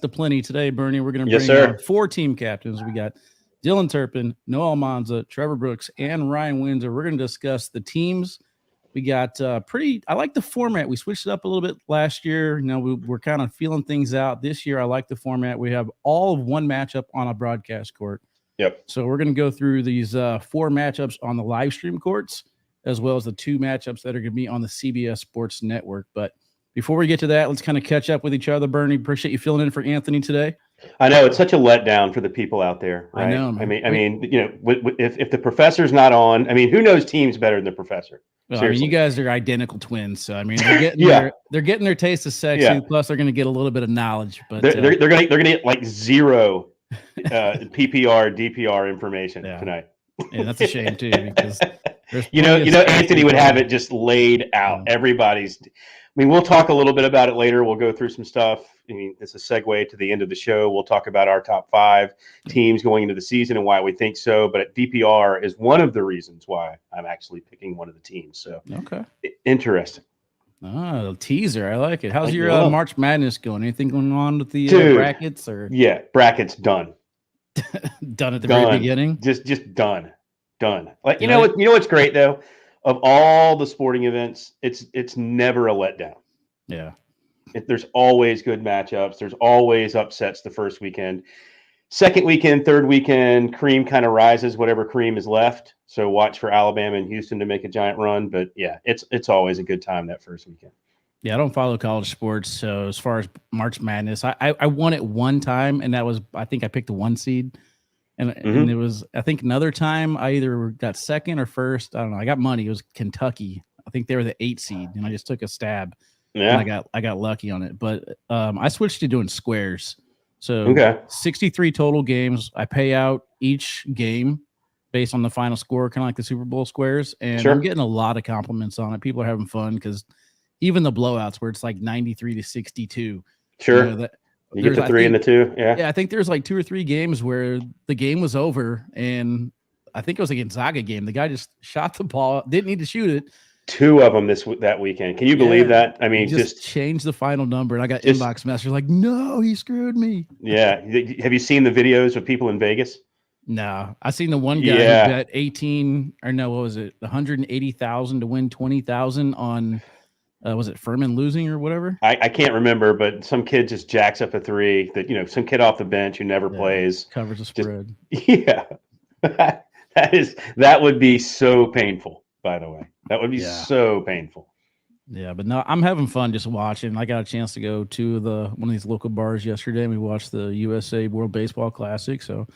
aplenty today, Bernie. We're going to Yes, bring sir. 4 team captains. We got Dylan Turpin, Noel Monza, Trevor Brooks, and Ryan Windsor. We're going to discuss the teams. We got I like the format. We switched it up a little bit last year. We're kind of feeling things out. This year, I like the format. We have all of one matchup on a broadcast court. Yep. So we're going to go through these 4 matchups on the live stream courts, as well as the 2 matchups that are going to be on the CBS Sports Network. But before we get to that, let's kind of catch up with each other. Bernie, appreciate you filling in for Anthony today. I know it's such a letdown for the people out there, right? I know, man. I mean, if the professor's not on, who knows teams better than the professor? Well, you guys are identical twins, so they're getting they're getting their taste of sexy. Yeah. Plus, they're going to get a little bit of knowledge. But they're going to get like 0 PPR, DPR information tonight. Yeah, that's a shame too, because Anthony would have it just laid out. Everybody's. We'll talk a little bit about it later. We'll go through some stuff. It's a segue to the end of the show. We'll talk about our top 5 teams going into the season and why we think so. But DPR is one of the reasons why I'm actually picking one of the teams. So interesting. Oh, teaser. I like it. How's your March Madness going? Anything going on with the brackets? Or brackets done. Done at the very beginning. Just done. Like you know what's great though. Of all the sporting events, it's never a letdown. Yeah. There's always good matchups. There's always upsets the first weekend. Second weekend, third weekend, cream kind of rises, whatever cream is left. So watch for Alabama and Houston to make a giant run. But yeah, it's always a good time that first weekend. Yeah, I don't follow college sports. So as far as March Madness, I won it one time, and that was, I think I picked the 1 seed. And it was, I think another time I either got second or first. I don't know. I got money. It was Kentucky. I think they were the 8 seed, and I just took a stab. Yeah. And I got lucky on it. But I switched to doing squares. So 63 total games. I pay out each game based on the final score, kind of like the Super Bowl squares. And I'm getting a lot of compliments on it. People are having fun because even the blowouts where it's like 93-62. Sure. You get the 3 and the 2. Yeah, I think there's like 2 or 3 games where the game was over, and I think it was a Gonzaga game. The guy just shot the ball, didn't need to shoot it. 2 of them that weekend. Can you believe that? I mean, just change the final number, and I got inbox messages like, "No, he screwed me." Yeah. Have you seen the videos of people in Vegas? No, I seen the one guy who bet 180,000 to win 20,000 on. Was it Furman losing or whatever? I can't remember, but some kid just jacks up a 3 that, some kid off the bench who never plays. Covers the spread. That would be so painful, by the way. That would be so painful. Yeah, but no, I'm having fun just watching. I got a chance to go to one of these local bars yesterday, and we watched the USA World Baseball Classic, so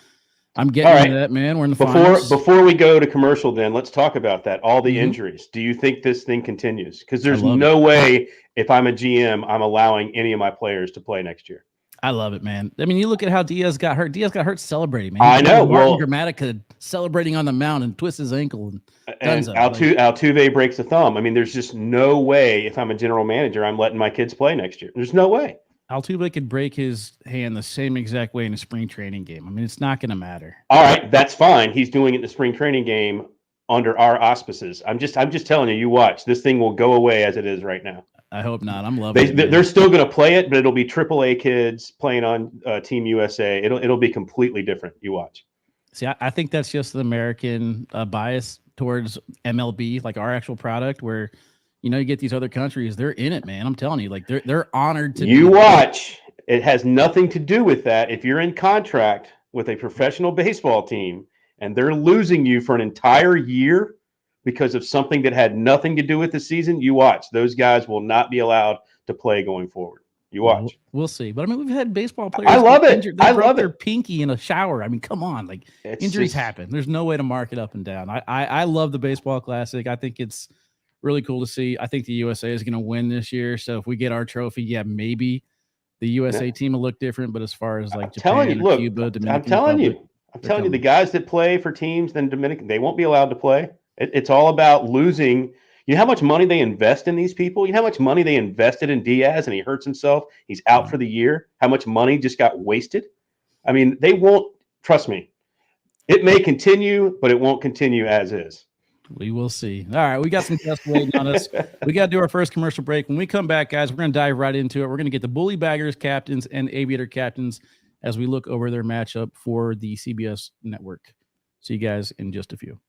I'm getting into that, man. We're in the finals. Before we go to commercial, then let's talk about that. All the injuries. Do you think this thing continues? Because there's no way, if I'm a GM, I'm allowing any of my players to play next year. I love it, man. I mean, you look at how Diaz got hurt. Diaz got hurt celebrating, man. I know. Martin Gramatica celebrating on the mound and twists his ankle. And Altuve breaks a thumb. I mean, there's just no way, if I'm a general manager, I'm letting my kids play next year. There's no way. Altuve could break his hand the same exact way in a spring training game. I mean, it's not going to matter. All right, that's fine. He's doing it in the spring training game under our auspices. I'm just telling you. You watch. This thing will go away as it is right now. I hope not. I'm loving it. They're still going to play it, but it'll be AAA kids playing on Team USA. It'll be completely different. You watch. See, I think that's just the American bias towards MLB, like our actual product, where you get these other countries, they're in it, man. I'm telling you, like they're honored to. You watch. It has nothing to do with that. If you're in contract with a professional baseball team and they're losing you for an entire year because of something that had nothing to do with the season, you watch. Those guys will not be allowed to play going forward. You watch. We'll see. But I mean, we've had baseball players. I love it. I love their pinky in a shower. I mean, come on. Like injuries happen. There's no way to mark it up and down. I love the baseball classic. I think it's really cool to see. I think the USA is going to win this year. So if we get our trophy, maybe the USA team will look different. But as far as like Japan, Cuba, Dominican I'm telling you, the guys that play for teams in Dominican, they won't be allowed to play. It's all about losing. You know how much money they invest in these people? You know how much money they invested in Diaz and he hurts himself? He's out for the year. How much money just got wasted? I mean, they won't, trust me. It may continue, but it won't continue as is. We will see. All right, we got some guests waiting on us. We got to do our first commercial break. When we come back, guys, we're going to dive right into it. We're going to get the Bully Baggers captains and Aviator captains as we look over their matchup for the CBS network. See you guys in just a few.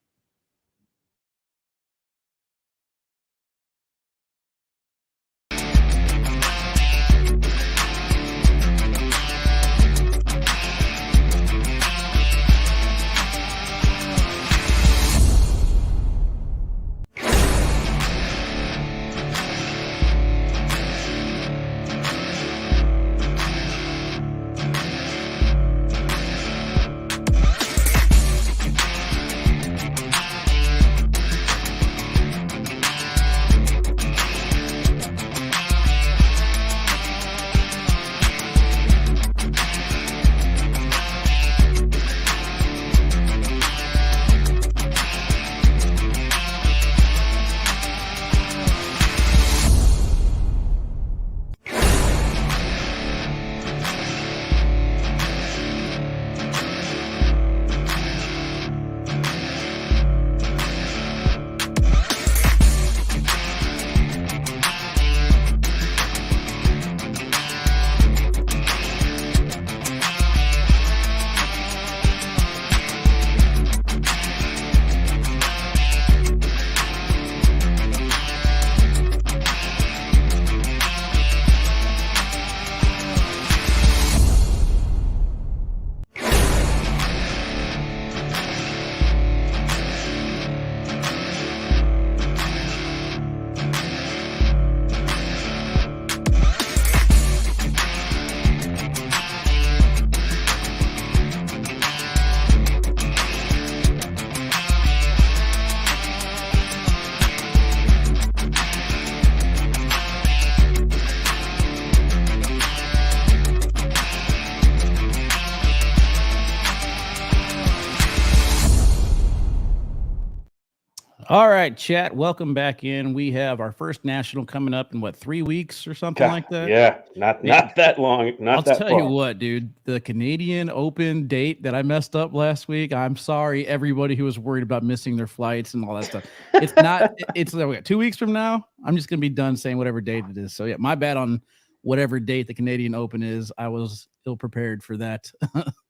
All right, chat. Welcome back in. We have our first national coming up in 3 weeks or something like that? Yeah, not that long. Not I'll that tell far. you what, dude. The Canadian Open date that I messed up last week. I'm sorry, everybody who was worried about missing their flights and all that stuff. It's not. It's 2 weeks from now. I'm just gonna be done saying whatever date it is. So yeah, my bad on whatever date the Canadian Open is. I was ill prepared for that.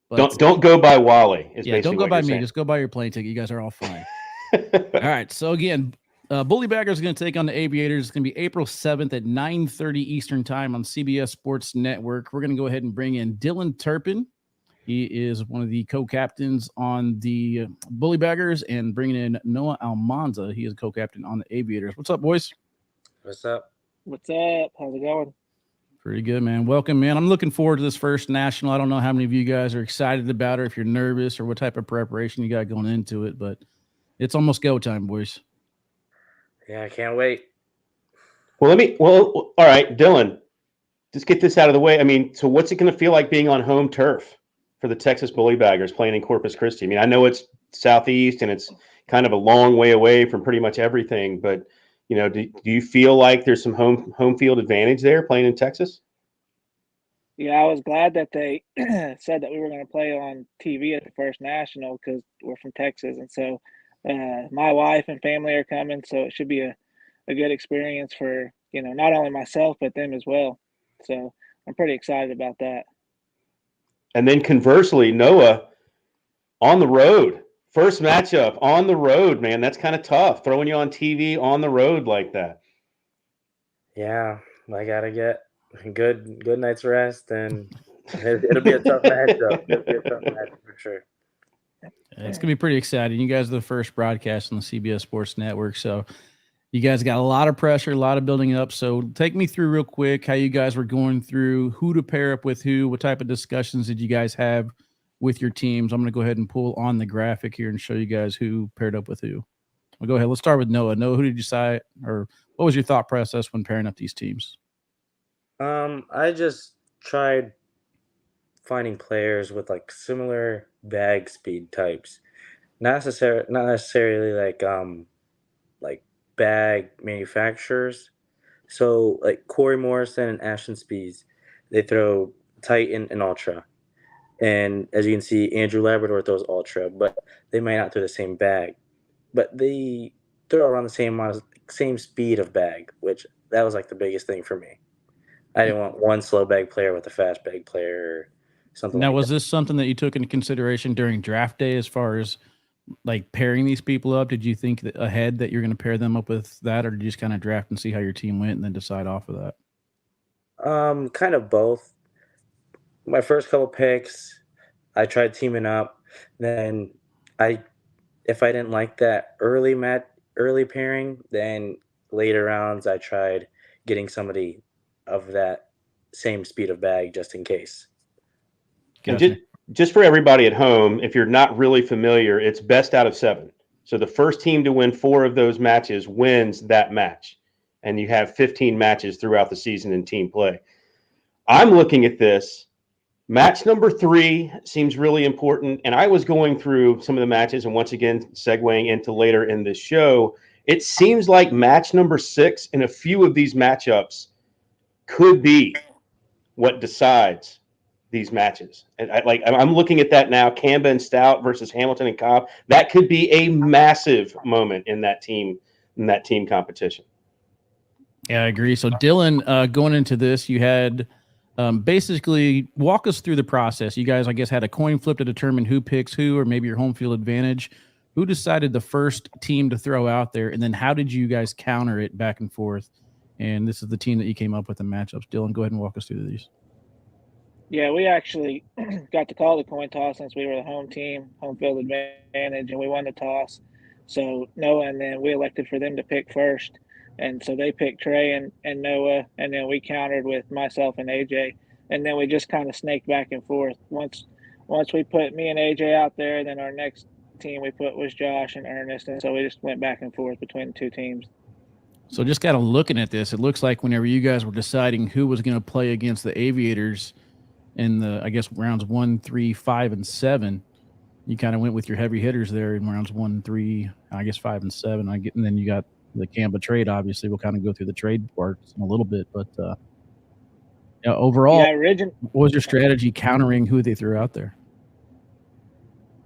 But don't go by Wally. Yeah, don't go by me. Just go by your plane ticket. You guys are all fine. All right. So again, Bully Baggers is going to take on the Aviators. It's going to be April 7th at 9:30 Eastern time on CBS Sports Network. We're going to go ahead and bring in Dylan Turpin. He is one of the co-captains on the Bully Baggers, and bringing in Noah Almanza. He is co-captain on the Aviators. What's up, boys? What's up? What's up? How's it going? Pretty good, man. Welcome, man. I'm looking forward to this first national. I don't know how many of you guys are excited about it, if you're nervous or what type of preparation you got going into it, but it's almost go time, boys. Yeah, I can't wait. Well, all right, Dylan, just get this out of the way. I mean, so what's it going to feel like being on home turf for the Texas Bully Baggers playing in Corpus Christi? I mean, I know it's southeast and it's kind of a long way away from pretty much everything, but you know, do you feel like there's some home field advantage there playing in Texas? Yeah, I was glad that they said that we were going to play on TV at the first national because we're from Texas, and so my wife and family are coming, so it should be a good experience for not only myself but them as well. So I'm pretty excited about that. And then conversely, Noah, on the road, first matchup on the road, man, that's kind of tough. Throwing you on TV on the road like that. Yeah, I gotta get a good night's rest, and it'll be a tough matchup. It'll be a tough matchup for sure. It's gonna be pretty exciting. You guys are the first broadcast on the CBS Sports Network, so you guys got a lot of pressure, a lot of building up. So take me through real quick how you guys were going through, who to pair up with who, what type of discussions did you guys have with your teams. I'm gonna go ahead and pull on the graphic here and show you guys who paired up with who. Well, go ahead. Let's start with Noah. Noah, who did you decide, or what was your thought process when pairing up these teams? I just tried finding players with like similar bag speed types, not necessarily like bag manufacturers. So like Corey Morrison and Ashton Speeds, they throw Titan and Ultra, and as you can see, Andrew Labrador throws Ultra, but they might not throw the same bag. but they throw around the same speed of bag, which that was like the biggest thing for me. I didn't want one slow bag player with a fast bag player or something Now, like was that. this something that you took into consideration during draft day as far as like pairing these people up? Did you think that ahead that you're going to pair them up with that, or did you just kind of draft and see how your team went and then decide off of that? Kind of both. My first couple picks, I tried teaming up. Then I if I didn't like that early pairing, then later rounds I tried getting somebody of that same speed of bag just in case. And Gotcha. just for everybody at home, if you're not really familiar, it's best out of 7. So the first team to win 4 of those matches wins that match. And you have 15 matches throughout the season in team play. I'm looking at this. Match number 3 seems really important. And I was going through some of the matches, and once again, segueing into later in this show, it seems like match number 6 in a few of these matchups could be what decides these matches. And I'm looking at that now. Kamba and Stout versus Hamilton and Cobb. That could be a massive moment in that team competition. Yeah, I agree. So Dylan, going into this, you had basically walk us through the process. You guys, I guess, had a coin flip to determine who picks who, or maybe your home field advantage. Who decided the first team to throw out there, and then how did you guys counter it back and forth? And this is the team that you came up with in matchups. Dylan, go ahead and walk us through these. Yeah, we actually got to call the coin toss since we were the home team, home field advantage, and we won the toss. So Noah, and then we elected for them to pick first. And so they picked Trey and Noah, and then we countered with myself and AJ. And then we just kind of snaked back and forth. Once we put me and AJ out there, then our next team we put was Josh and Ernest. And so we just went back and forth between the two teams. So just kind of looking at this, it looks like whenever you guys were deciding who was going to play against the Aviators in the, I guess, rounds 1, 3, 5, and 7, you kind of went with your heavy hitters there in rounds 1, 3, I guess 5 and 7. And then you got the Kamba trade. Obviously, we'll kind of go through the trade parts in a little bit, but overall, what was your strategy countering who they threw out there?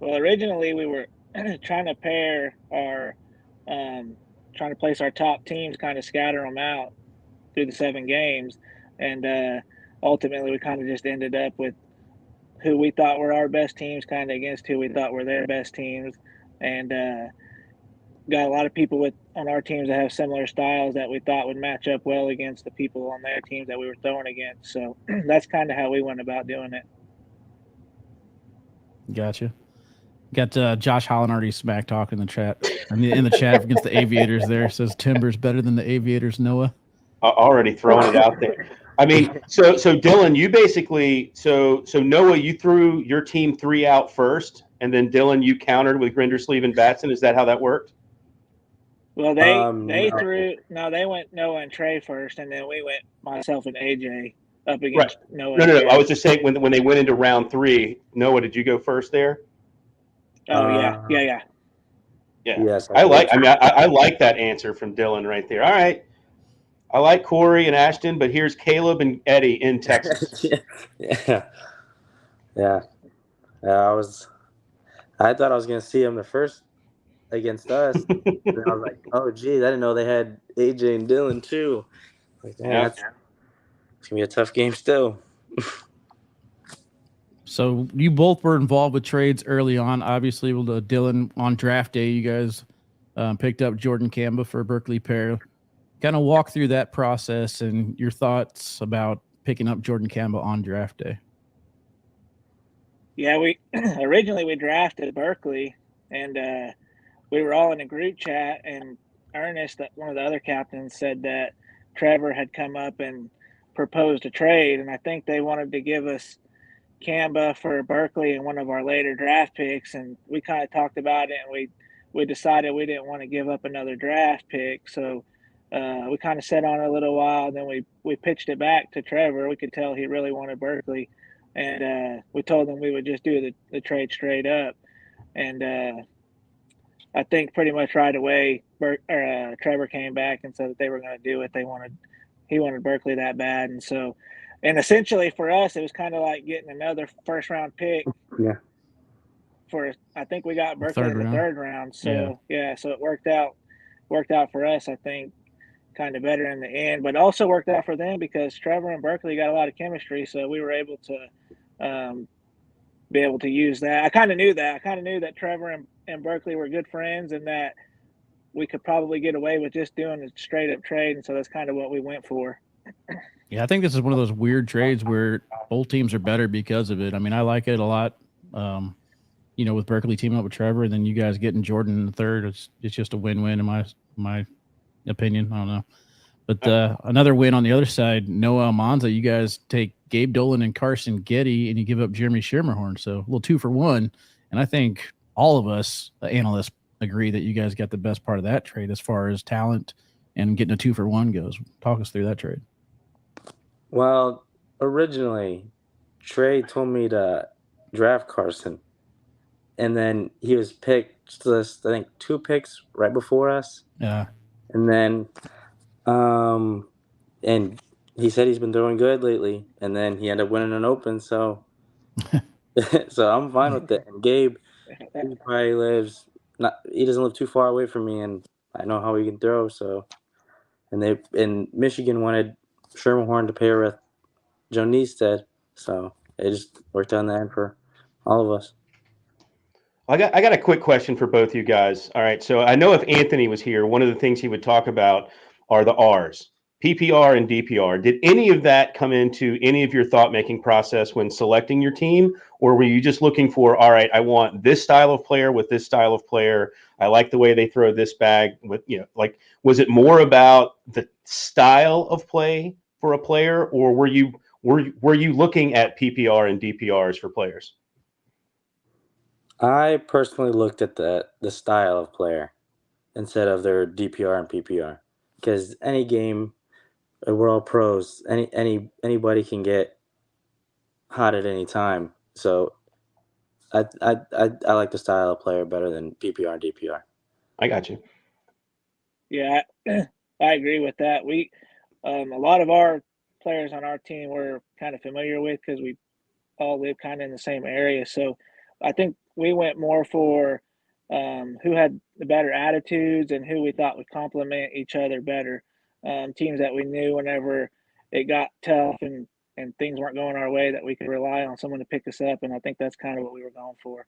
Well, originally we were trying to pair our, trying to place our top teams, kind of scatter them out through the 7 games, and ultimately we kind of just ended up with who we thought were our best teams, kind of against who we thought were their best teams, and got a lot of people on our teams that have similar styles that we thought would match up well against the people on their teams that we were throwing against. So that's kind of how we went about doing it. Gotcha. Got Josh Holland already smack talk in the chat. In the chat against the Aviators there. Says Timber's better than the Aviators, Noah. Already throwing it out there. I mean, so Dylan, you basically so Noah, you threw your team 3 out first, and then Dylan, you countered with Grindersleeve and Batson. Is that how that worked? Well, they No. they went Noah and Trey first, and then we went myself and AJ up against Right. Noah. No. I was just saying when they went into round 3, Noah, did you go first there? Oh yeah. Yeah. Yes, I like that answer from Dylan right there. All right. I like Corey and Ashton, but here's Caleb and Eddie in Texas. yeah. I thought I was gonna see him the first against us. And I was like, oh geez, I didn't know they had AJ and Dylan too. Like, damn, it's gonna be a tough game still. So you both were involved with trades early on. Obviously, with Dylan on draft day, you guys picked up Jordan Kamba for Berkeley pair. Kind of walk through that process and your thoughts about picking up Jordan Kamba on draft day. Yeah, we originally drafted Berkeley, and we were all in a group chat, and Ernest, one of the other captains, said that Trevor had come up and proposed a trade, and I think they wanted to give us Kamba for Berkeley and one of our later draft picks, and we kind of talked about it, and we decided we didn't want to give up another draft pick, so we kind of sat on it a little while, and then we pitched it back to Trevor. We could tell he really wanted Berkeley, and we told him we would just do the trade straight up, and I think pretty much right away, Trevor came back and said that they were going to do it. He wanted Berkeley that bad, and essentially for us, it was kind of like getting another first round pick. Yeah. I think we got Berkeley third in the round. third round. So so it worked out for us, I think, kind of better in the end, but also worked out for them because Trevor and Berkeley got a lot of chemistry. So we were able to be able to use that. I kind of knew that. I kind of knew that Trevor and Berkeley were good friends and that we could probably get away with just doing a straight up trade. And so that's kind of what we went for. Yeah, I think this is one of those weird trades where both teams are better because of it. I mean, I like it a lot. With Berkeley teaming up with Trevor, and then you guys getting Jordan in the third, it's just a win-win in my opinion. I don't know. But another win on the other side, Noah Almanza, you guys take Gabe Dolan and Carson Getty, and you give up Jeremy Schermerhorn. So a little 2-for-1. And I think all of us analysts agree that you guys got the best part of that trade as far as talent and getting a 2-for-1 goes. Talk us through that trade. Well, originally, Trey told me to draft Carson. And then he was picked, I think, 2 picks right before us. Yeah. And then and he said he's been doing good lately. And then he ended up winning an Open. So so I'm fine with it. And Gabe, he probably he doesn't live too far away from me, and I know how he can throw. So, and Michigan wanted Shermerhorn to pair with Joe Neested, so it just worked out in the end for all of us. I got a quick question for both you guys. All right, so I know if Anthony was here, one of the things he would talk about are the R's, PPR and DPR. Did any of that come into any of your thought-making process when selecting your team, or were you just looking for, all right, I want this style of player with this style of player. I like the way they throw this bag with, was it more about the style of play for a player, or were you looking at PPR and DPRs for players? I personally looked at the style of player instead of their DPR and PPR, because any game, we're all pros. Anybody can get hot at any time. So I like the style of player better than PPR and DPR. I got you. Yeah, I agree with that. We a lot of our players on our team we're kind of familiar with because we all live kind of in the same area. So I think we went more for who had the better attitudes and who we thought would complement each other better. Teams that we knew whenever it got tough and things weren't going our way that we could rely on someone to pick us up. And I think that's kind of what we were going for.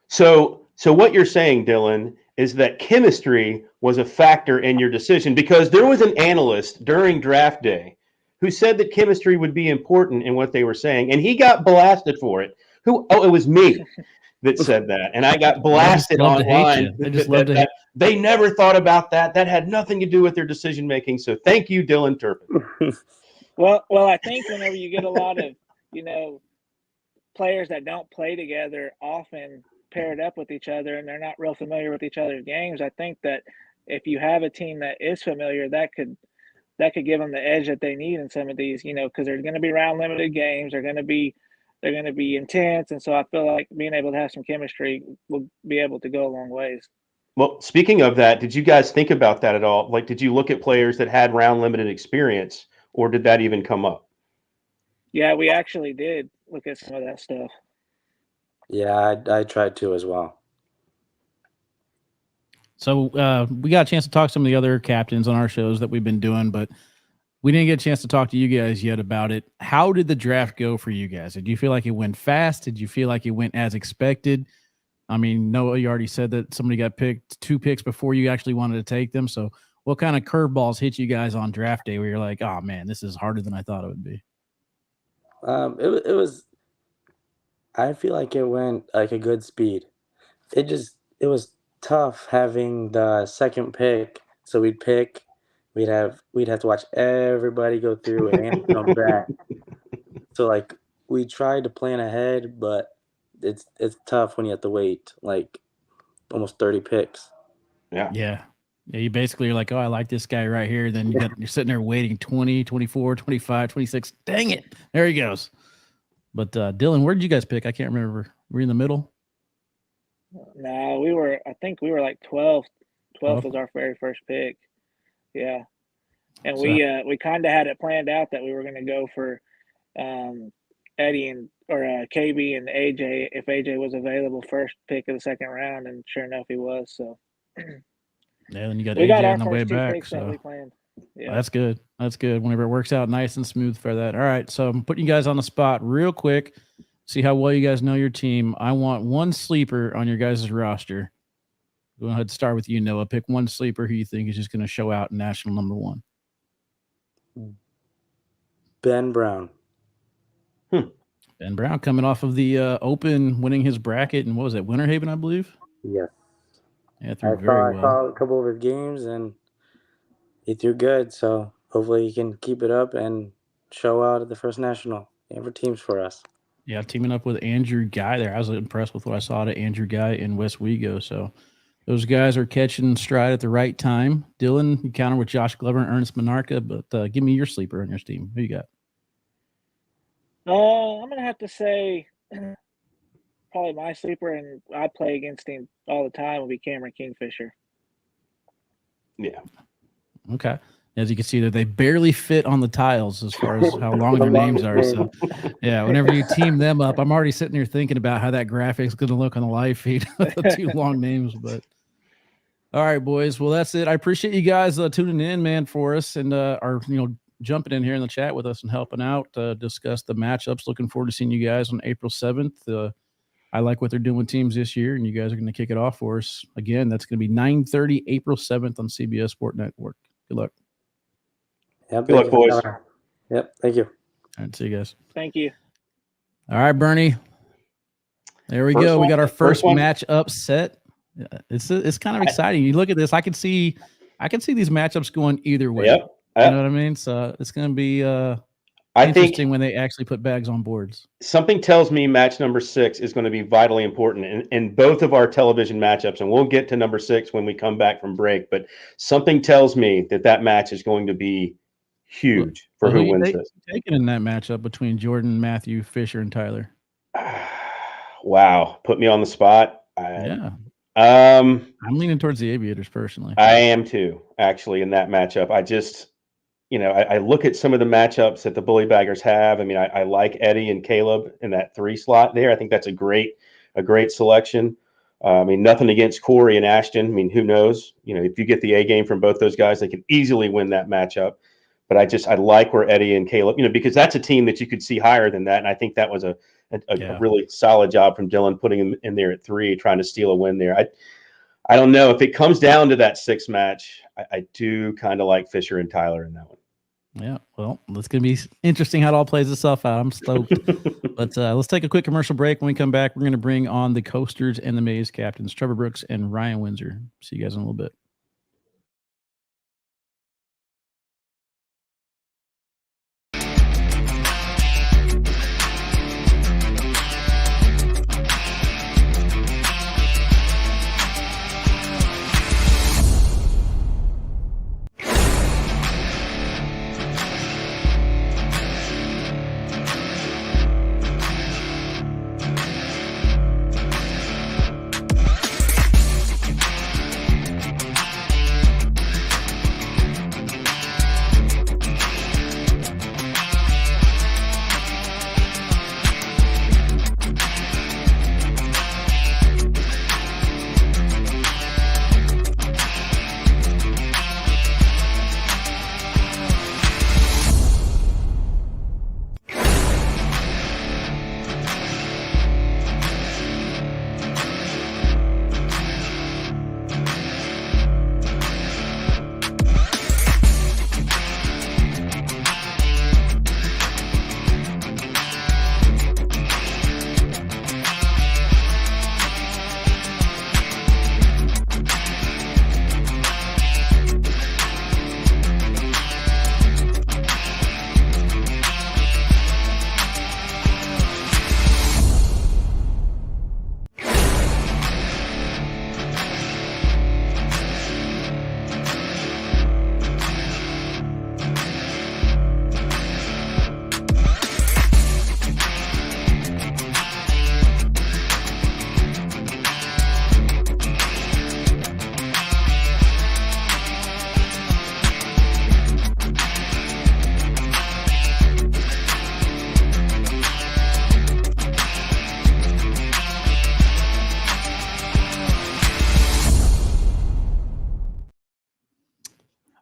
So what you're saying, Dylan, is that chemistry was a factor in your decision, because there was an analyst during draft day who said that chemistry would be important in what they were saying, and he got blasted for it. It was me that said that, and I got blasted online. They just love to hate. They never thought about that. That had nothing to do with their decision making. So thank you, Dylan Turpin. Well, I think whenever you get a lot of players that don't play together often paired up with each other and they're not real familiar with each other's games, I think that if you have a team that is familiar, that could give them the edge that they need in some of these, because they're going to be round limited games. They're going to be intense, and so I feel like being able to have some chemistry will be able to go a long ways. Well, speaking of that, did you guys think about that at all? Like, did you look at players that had round limited experience, or did that even come up? Yeah, we actually did look at some of that stuff. Yeah, I tried to as well. So we got a chance to talk to some of the other captains on our shows that we've been doing, but we didn't get a chance to talk to you guys yet about it. How did the draft go for you guys? Did you feel like it went fast? Did you feel like it went as expected? I mean, Noah, you already said that somebody got picked 2 picks before you actually wanted to take them. So what kind of curveballs hit you guys on draft day where you're like, oh, man, this is harder than I thought it would be? It was. I feel like it went like a good speed. It was tough having the second pick. So we'd have to watch everybody go through and come back. So like we tried to plan ahead, but it's tough when you have to wait like almost 30 picks. Yeah. You basically are like, oh, I like this guy right here. Then you're sitting there waiting 20, 24, 25, 26. Dang it. There he goes. But Dylan, where did you guys pick? I can't remember. Were you in the middle? No, I think we were like 12. 12 was our very first pick. Yeah. And we kind of had it planned out that we were going to go for Eddie KB and AJ if AJ was available first pick of the second round, and sure enough, he was. So Yeah, then you got we AJ got our on the way first two back. picks that So we planned. Yeah, that's good. That's good. Whenever it works out nice and smooth for that. All right. So I'm putting you guys on the spot real quick. See how well you guys know your team. I want one sleeper on your guys' roster. Go ahead and start with you, Noah. Pick one sleeper who you think is just going to show out in national number one. Ben Brown. Ben Brown coming off of the Open, winning his bracket, and what was that, Winter Haven, I believe? Yes. Yeah, I threw very well. saw a couple of his games, and he threw good. So hopefully he can keep it up and show out at the first national. Ever teams for us. Yeah, teaming up with Andrew Guy there. I was impressed with what I saw to Andrew Guy in West Wego. So those guys are catching stride at the right time. Dylan, you counter with Josh Glover and Ernest Monarca, but give me your sleeper on your team. Who you got? I'm gonna have to say probably my sleeper, and I play against him all the time, will be Cameron Kingfisher. Yeah. Okay. As you can see, that they barely fit on the tiles as far as how long their names are. So, yeah, whenever you team them up, I'm already sitting there thinking about how that graphic's going to look on the live feed with the two long names. But all right, boys. Well, that's it. I appreciate you guys tuning in, man, for us, and are jumping in here in the chat with us and helping out, discuss the matchups. Looking forward to seeing you guys on April 7th. I like what they're doing with teams this year, and you guys are going to kick it off for us. Again, that's going to be 9:30 April 7th on CBS Sport Network. Good luck. Yep, Good luck, boys. Yep, thank you. All right, see you guys. Thank you. All right, Bernie. There we go. We got our first matchup set. It's kind of exciting. You look at this. I can see these matchups going either way. Yep. You know what I mean? So it's going to be interesting when they actually put bags on boards. Something tells me match number 6 is going to be vitally important in both of our television matchups, and we'll get to number 6 when we come back from break. But something tells me that match is going to be huge for who wins this. Taking in that matchup between Jordan, Matthew, Fisher, and Tyler. Wow, put me on the spot. Yeah. I'm leaning towards the Aviators personally. I am too, actually, in that matchup. I just, I look at some of the matchups that the Bully Baggers have. I mean, I like Eddie and Caleb in that 3 slot there. I think that's a great selection. I mean, nothing against Corey and Ashton. I mean, who knows? If you get the A game from both those guys, they can easily win that matchup. But I like where Eddie and Caleb, because that's a team that you could see higher than that. And I think that was a really solid job from Dylan putting him in there at 3, trying to steal a win there. I don't know if it comes down to that 6th match. I do kind of like Fisher and Tyler in that one. Yeah, well, it's going to be interesting how it all plays itself out. I'm stoked. But let's take a quick commercial break. When we come back, we're going to bring on the Coasters and the Maze captains, Trevor Brooks and Ryan Windsor. See you guys in a little bit.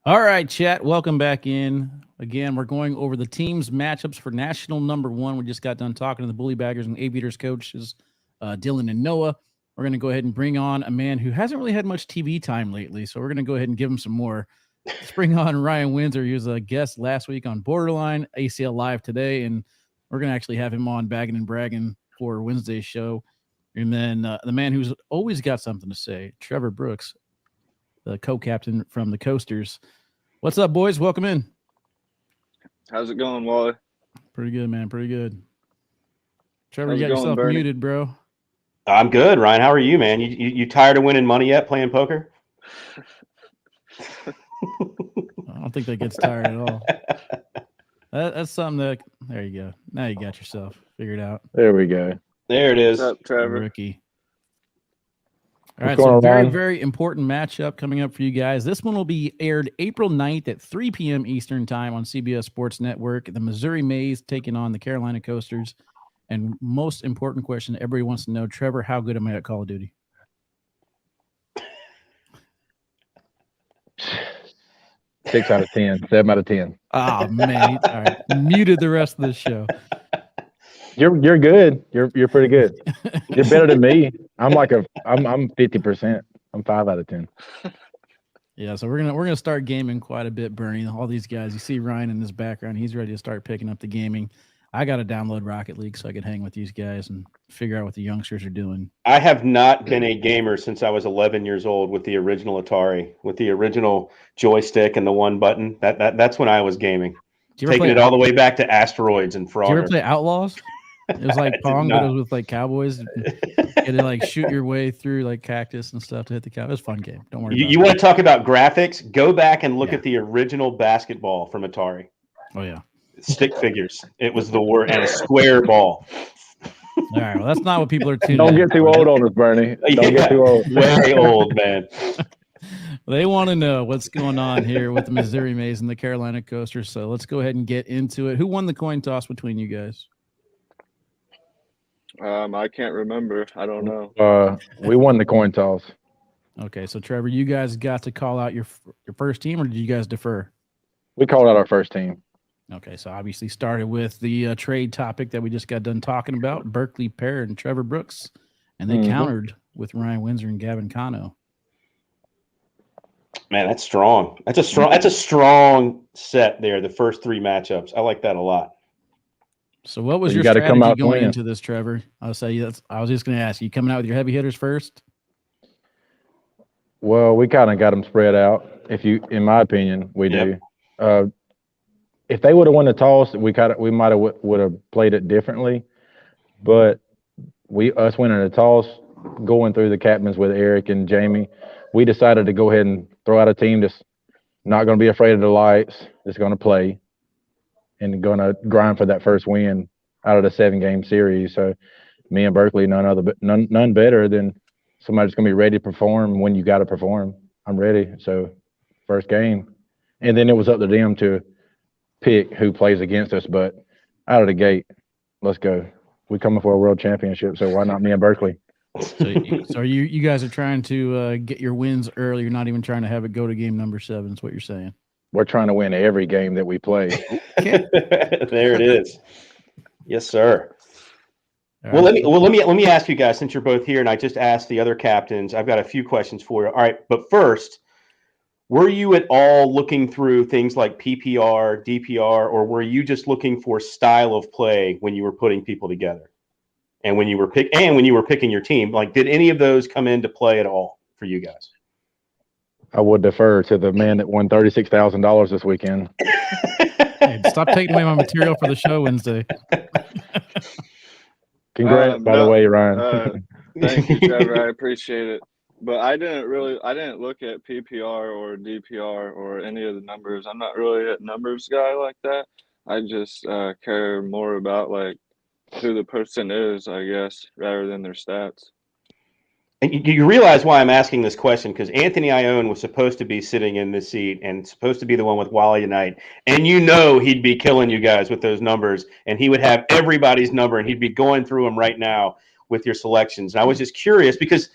All right, chat. Welcome back in. Again, we're going over the teams matchups for national number 1. We just got done talking to the Bully Baggers and Aviators coaches, Dylan and Noah. We're going to go ahead and bring on a man who hasn't really had much TV time lately, so we're going to go ahead and give him some more. Let's bring on Ryan Windsor. He was a guest last week on Borderline, ACL Live today, and we're going to actually have him on Bagging and Bragging for Wednesday's show. And then the man who's always got something to say, Trevor Brooks, the co-captain from the Coasters. What's up, boys? Welcome in. How's it going, Wally? Pretty good, man. Pretty good. Trevor, How's you it got going, yourself Bernie? muted, bro. I'm good, Ryan. How are you, man? You tired of winning money yet playing poker? I don't think that gets tired at all. That's something that. There you go. Now you got yourself figured out. There we go. There it is. What's up, Trevor? Rookie. All right, What's so going on, very, Ryan? very important matchup coming up for you guys. This one will be aired April 9th at 3 p.m. Eastern time on CBS Sports Network. The Missouri Mays taking on the Carolina Coasters. And most important question everybody wants to know, Trevor, how good am I at Call of Duty? 6 out of 10, 7 out of 10. Oh, man. All right. Muted the rest of the show. You're good. You're pretty good. You're better than me. I'm 50%. I'm 5 out of 10. Yeah, so we're gonna start gaming quite a bit, Bernie. All these guys, you see Ryan in his background, he's ready to start picking up the gaming. I got to download Rocket League so I can hang with these guys and figure out what the youngsters are doing. I have not been a gamer since I was 11 years old with the original Atari, with the original joystick and the one button. That's when I was gaming. Taking it all the way back to Asteroids and Frogger. Did you ever play Outlaws? It was like I did Pong, but it not. was with like cowboys. You had to like shoot your way through like cactus and stuff to hit the cow. It was a fun game. Don't worry. You want to talk about graphics? Go back and look Yeah. at the original basketball from Atari. Oh yeah. Stick figures. It was the word, and a square ball. All right. Well, that's not what people are tuning. Don't in get too for. old on us, Bernie. Don't get too old. Very old, man. They want to know what's going on here with the Missouri Mays and the Carolina Coasters. So let's go ahead and get into it. Who won the coin toss between you guys? I can't remember. I don't know. We won the coin toss. Okay, so Trevor, you guys got to call out your first team, or did you guys defer? We called out our first team. Okay, so obviously started with the trade topic that we just got done talking about, Berkeley Pear and Trevor Brooks, and they countered with Ryan Windsor and Gavin Cano. Man, that's strong. That's a strong set there. The first 3 matchups. I like that a lot. So what was So you your gotta come strategy out going swinging. into this, Trevor? I was just going to ask you, coming out with your heavy hitters first? Well, we kind of got them spread out. In my opinion, we Yep. do. If they would have won the toss, we might have would have played it differently. But us winning the toss, going through the captains with Eric and Jamie, we decided to go ahead and throw out a team that's not going to be afraid of the lights, that's going to play, and going to grind for that first win out of the 7-game series. So me and Berkeley, none better than somebody that's going to be ready to perform when you got to perform. I'm ready. So first game. And then it was up to them to pick who plays against us. But out of the gate, let's go. We coming for a world championship, so why not me and Berkeley? So you guys are trying to get your wins early. You're not even trying to have it go to game number 7 is what you're saying. We're trying to win every game that we play. Okay. There it is. Yes, sir. All Well, right. let me ask you guys, since you're both here, and I just asked the other captains. I've got a few questions for you. All right, but first, were you at all looking through things like PPR, DPR, or were you just looking for style of play when you were putting people together, and when you were picking your team? Like, did any of those come into play at all for you guys? I would defer to the man that won $36,000 this weekend. Hey, stop taking away my material for the show Wednesday. Congrats, by the way, Ryan. Thank you, Trevor. I appreciate it. But I didn't look at PPR or DPR or any of the numbers. I'm not really a numbers guy like that. I just care more about like who the person is, I guess, rather than their stats. And you realize why I'm asking this question, because Anthony Ione was supposed to be sitting in this seat and supposed to be the one with Wally tonight. And he'd be killing you guys with those numbers, and he would have everybody's number, and he'd be going through them right now with your selections. And I was just curious because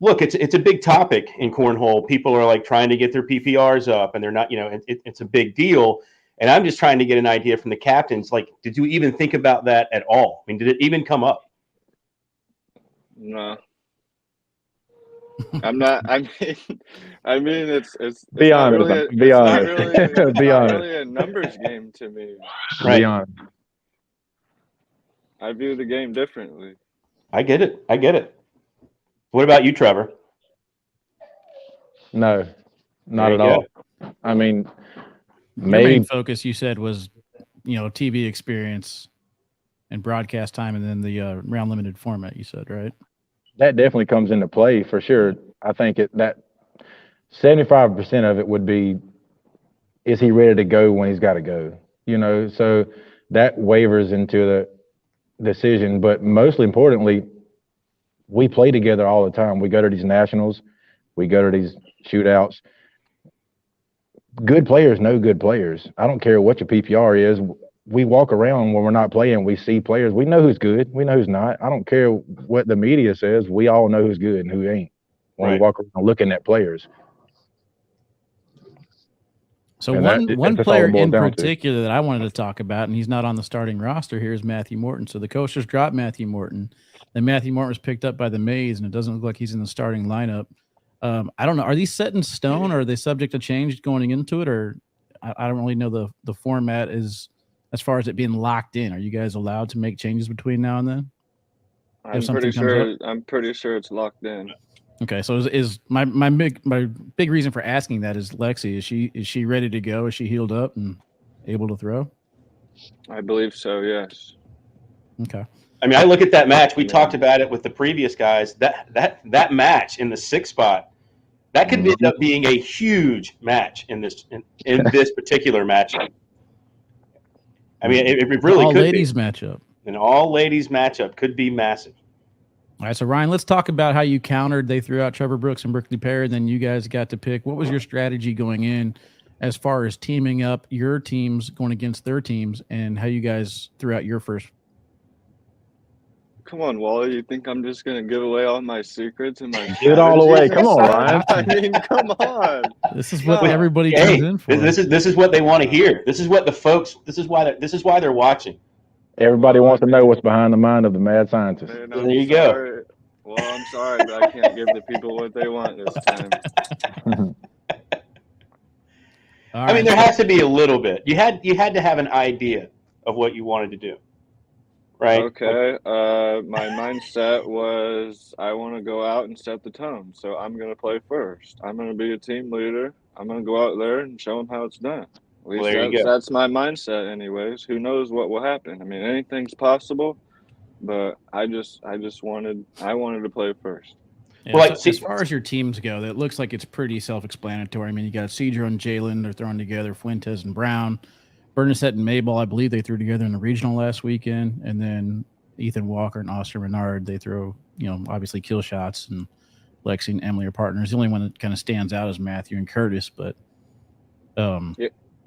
look, it's a big topic in cornhole. People are like trying to get their PPRs up, and they're not. It's a big deal. And I'm just trying to get an idea from the captains. Like, did you even think about that at all? I mean, did it even come up? No. I'm not. I mean, it's Be not honest. really. Be It's honest. not really. It's Be not honest. really a numbers game to me. Right. Be honest. I view the game differently. I get it. What about you, Trevor? No, not There at you all. I mean, Your main maybe focus, you said, was TV experience and broadcast time, and then the round limited format. You said, right? that definitely comes into play for sure. I think that 75% of it would be, is he ready to go when he's got to go? So that wavers into the decision. But mostly importantly, we play together all the time. We go to these nationals, we go to these shootouts. Good players know good players. I don't care what your PPR is. We walk around when we're not playing. We see players. We know who's good. We know who's not. I don't care what the media says. We all know who's good and who ain't when we walk around looking at players. So And one that's all player it boils in down to. particular that I wanted to talk about, and he's not on the starting roster here, is Matthew Morton. So the coasters dropped Matthew Morton. Then Matthew Morton was picked up by the Mays, and it doesn't look like he's in the starting lineup. I don't know. Are these set in stone, or are they subject to change going into it? Or I don't really know the format is as far as it being locked in. Are you guys allowed to make changes between now and then? I'm pretty sure it's locked in. Okay, so is my big reason for asking that is Lexi, is she ready to go? Is she healed up and able to throw? I believe so. Yes. Okay. I mean, I look at that match. We talked about it with the previous guys. That match in the 6th spot, that could end up being a huge match in this particular matchup. I mean, it really all could ladies be. matchup. An all ladies matchup could be massive. All right, so Ryan, let's talk about how you countered. They threw out Trevor Brooks and Brickley Perry, then you guys got to pick. What was your strategy going in as far as teaming up your teams going against their teams, and how you guys threw out your first? Come on, Wally. You think I'm just gonna give away all my secrets and my Give it all away. strategies Come and on, stuff? I mean, come on. This is what No. everybody Hey, tunes in for. this is what they want to hear. This is what the folks. This is why they're watching. Everybody wants to know what's behind the mind of the mad scientist. Man, There you go. Well, I'm sorry, but I can't give the people what they want this time. I mean, there has to be a little bit. You had to have an idea of what you wanted to do, right? Okay. My mindset was I want to go out and set the tone, so I'm going to play first. I'm going to be a team leader. I'm going to go out there and show them how it's done. At least there you go. that's my mindset, anyways. Who knows what will happen? I mean, anything's possible, but I wanted to play first. Yeah, well, as far as your teams go, it looks like it's pretty self-explanatory. I mean, you got Cedro and Jalen, they're throwing together, Fuentes and Brown, Bernadette and Mabel, I believe they threw together in the regional last weekend, and then Ethan Walker and Austin Renard, they throw, obviously kill shots, and Lexi and Emily are partners. The only one that kind of stands out is Matthew and Curtis, but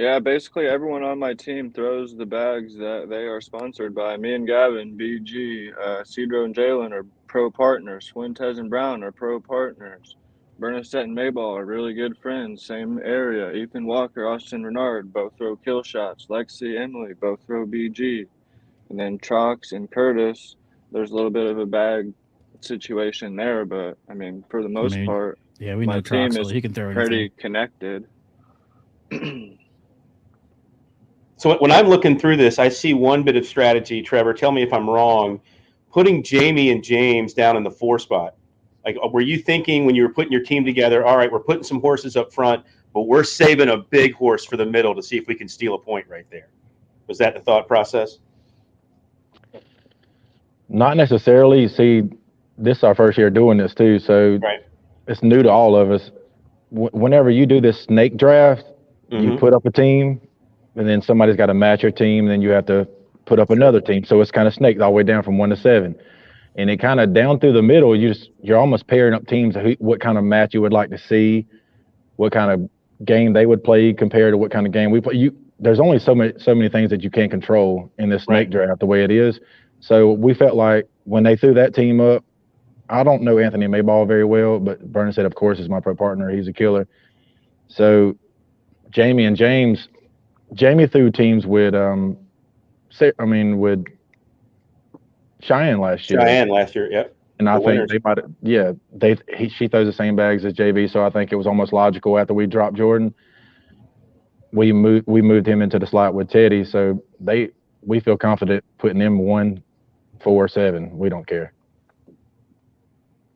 yeah, basically everyone on my team throws the bags that they are sponsored by. Me and Gavin, BG, Cedro and Jalen are pro partners. Fuentes and Brown are pro partners. Bernadette and Mabel are really good friends, same area. Ethan Walker, Austin Renard both throw kill shots. Lexi, Emily both throw BG. And then Trox and Curtis, there's a little bit of a bag situation there, but I mean, for the most part, yeah, we know my Trox, team is he can throw pretty anything. connected. So when I'm looking through this, I see one bit of strategy. Trevor, tell me if I'm wrong. Putting Jamie and James down in the 4 spot. Like, were you thinking when you were putting your team together, all right, we're putting some horses up front, but we're saving a big horse for the middle to see if we can steal a point right there? Was that the thought process? Not necessarily. See, this is our first year doing this too, so it's new to all of us. Whenever you do this snake draft, you put up a team, and then somebody's got to match your team, and then you have to put up another team. So it's kind of snaked all the way down from 1 to 7. And it kind of down through the middle, you're almost pairing up teams, what kind of match you would like to see, what kind of game they would play compared to what kind of game we play. There's only so many things that you can't control in this snake draft the way it is. So we felt like when they threw that team up, I don't know Anthony Mayball very well, but Vernon said, of course, is my pro partner. He's a killer. So Jamie and James, Jamie threw teams with with Cheyenne last year. Cheyenne last year, yep. And I The think winners. they might, she throws the same bags as JB, so I think it was almost logical after we dropped Jordan. We moved him into the slot with Teddy, so we feel confident putting him 1, 4, 7. We don't care.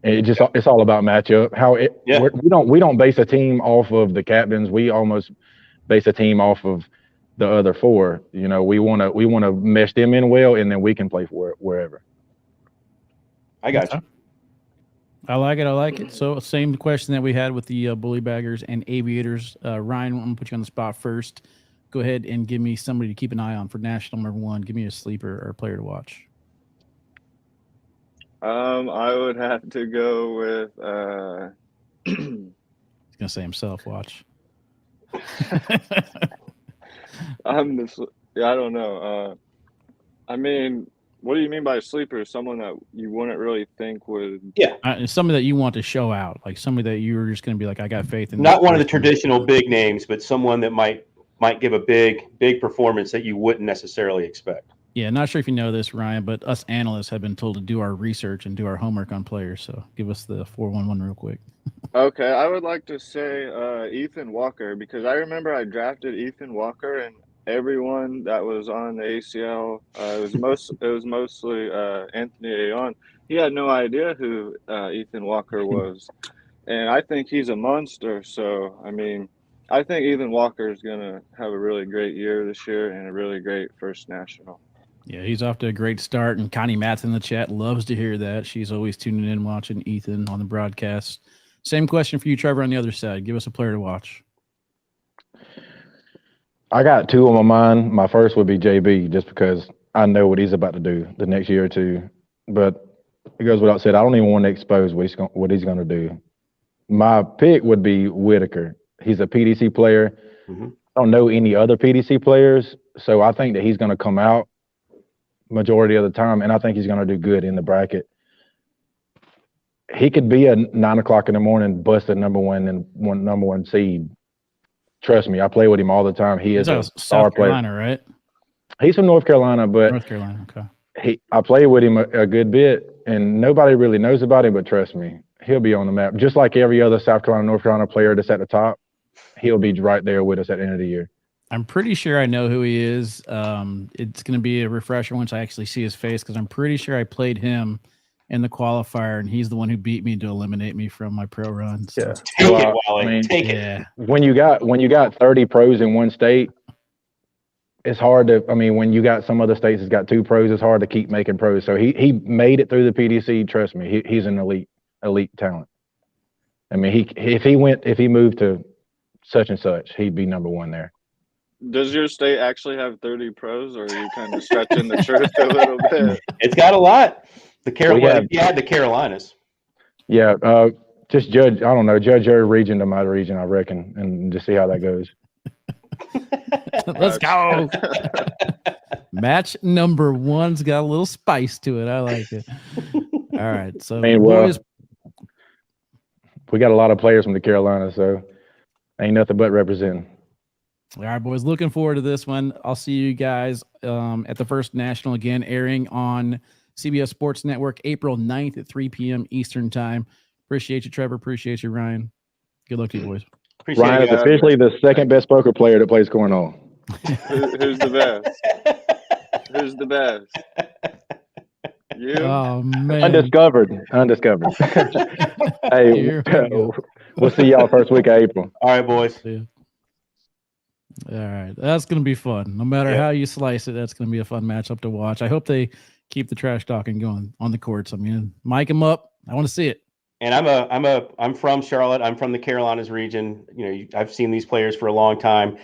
It's all about matchup. We don't base a team off of the captains. We almost base a team off of the other 4. You know, we want to mesh them in well, and then we can play for wherever. I got you. I like it. So same question that we had with the Bully Baggers and Aviators. Ryan, I'm going to put you on the spot first. Go ahead and give me somebody to keep an eye on for national number 1. Give me a sleeper or a player to watch. I would have to go with He's going to say himself, watch. I don't know. I mean, what do you mean by a sleeper? Someone that you wouldn't really think would. Yeah. Somebody that you want to show out, like somebody that you were just going to be like, I got faith in. Not one of the traditional big names, but someone that might give a big performance that you wouldn't necessarily expect. Yeah, not sure if you know this, Ryan, but us analysts have been told to do our research and do our homework on players. So give us the 411 real quick. Okay, I would like to say Ethan Walker, because I remember I drafted Ethan Walker, and everyone that was on the ACL, it was mostly Anthony Ayon. He had no idea who Ethan Walker was, and I think he's a monster. So I mean, I think Ethan Walker is gonna have a really great year this year and a really great first national. Yeah, he's off to a great start, and Connie Matz in the chat loves to hear that. She's always tuning in, watching Ethan on the broadcast. Same question for you, Trevor, on the other side. Give us a player to watch. I got 2 on my mind. My first would be JB, just because I know what he's about to do the next year or 2. But it goes without said, I don't even want to expose what he's going to do. My pick would be Whitaker. He's a PDC player. Mm-hmm. I don't know any other PDC players, so I think that he's going to come out majority of the time, and I think he's going to do good in the bracket. He could be a 9 o'clock in the morning busted number 1 seed. Trust me, I play with him all the time. He is a star South Carolina, player. Right? He's from North Carolina, but North Carolina. Okay. I play with him a good bit, and nobody really knows about him. But trust me, he'll be on the map, just like every other South Carolina, North Carolina player that's at the top. He'll be right there with us at the end of the year. I'm pretty sure I know who he is. It's going to be a refresher once I actually see his face, because I'm pretty sure I played him in the qualifier, and he's the one who beat me to eliminate me from my pro run. So. Yeah. Take it, Wally. Take it. Yeah. When you got 30 pros in one state, it's hard to. I mean, when you got some other states that's got 2 pros, it's hard to keep making pros. So he made it through the PDC. Trust me, he's an elite talent. I mean, if he moved to such and such, he'd be number 1 there. Does your state actually have 30 pros, or are you kind of stretching the truth a little bit? It's got a lot. You had the Carolinas. Yeah, just judge your region to my region, I reckon, and just see how that goes. Let's go. Match number 1's got a little spice to it. I like it. All right. So, boys, we got a lot of players from the Carolinas, so ain't nothing but representing. All right, boys. Looking forward to this one. I'll see you guys at the first national again, airing on CBS Sports Network, April 9th at 3 p.m. Eastern Time. Appreciate you, Trevor. Appreciate you, Ryan. Good luck to you, boys. Ryan is officially the second best poker player that plays cornhole. Who's the best? Who's the best? You? Oh, man. Undiscovered. Hey, we'll see y'all first week of April. All right, boys. Yeah. All right. That's going to be fun. No matter how you slice it, that's going to be a fun matchup to watch. I hope they keep the trash talking going on the courts. I mean, mic them up. I want to see it. And I'm from Charlotte. I'm from the Carolinas region. You know, I've seen these players for a long time.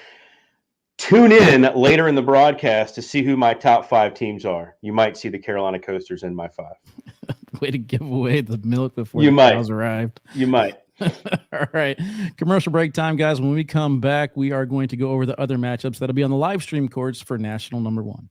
Tune in later in the broadcast to see who my top 5 teams are. You might see the Carolina Coasters in my 5. Way to give away the milk before the cows arrived. You might. All right. Commercial break time, guys. When we come back, we are going to go over the other matchups that'll be on the live stream courts for national number 1.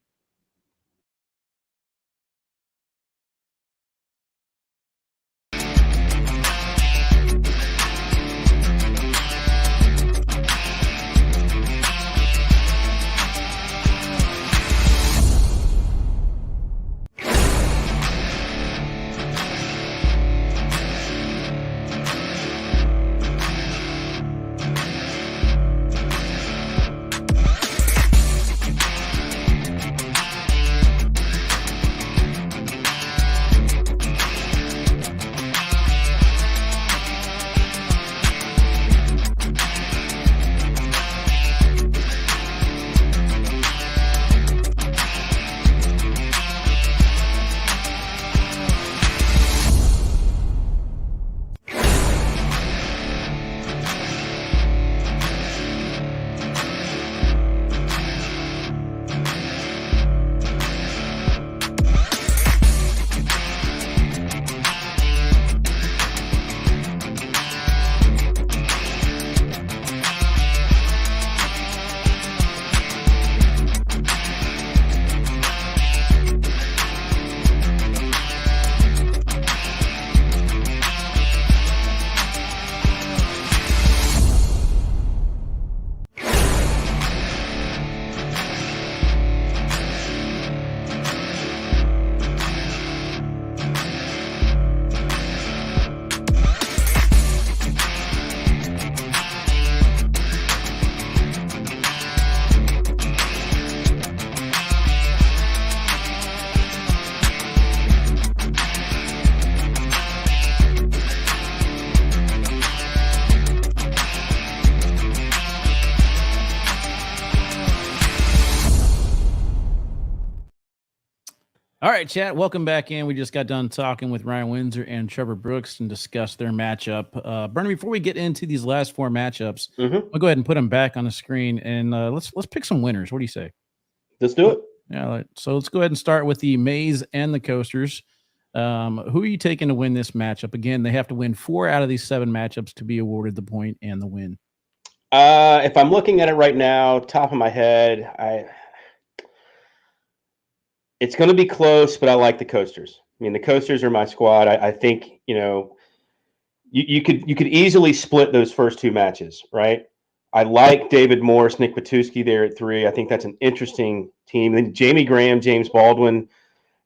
All right, chat. Welcome back in. We just got done talking with Ryan Windsor and Trevor Brooks and discussed their matchup. Bernie, before we get into these last 4 matchups, I'll go ahead and put them back on the screen and let's pick some winners. What do you say? Let's do it. Yeah. So let's go ahead and start with the Mays and the Coasters. Who are you taking to win this matchup? Again, they have to win 4 out of these 7 matchups to be awarded the point and the win. If I'm looking at it right now, top of my head, it's going to be close, but I like the Coasters. I mean, the Coasters are my squad. I think, you could easily split those first 2 matches, right? I like David Morse, Nick Patuski there at 3. I think that's an interesting team. Then Jamie Graham, James Baldwin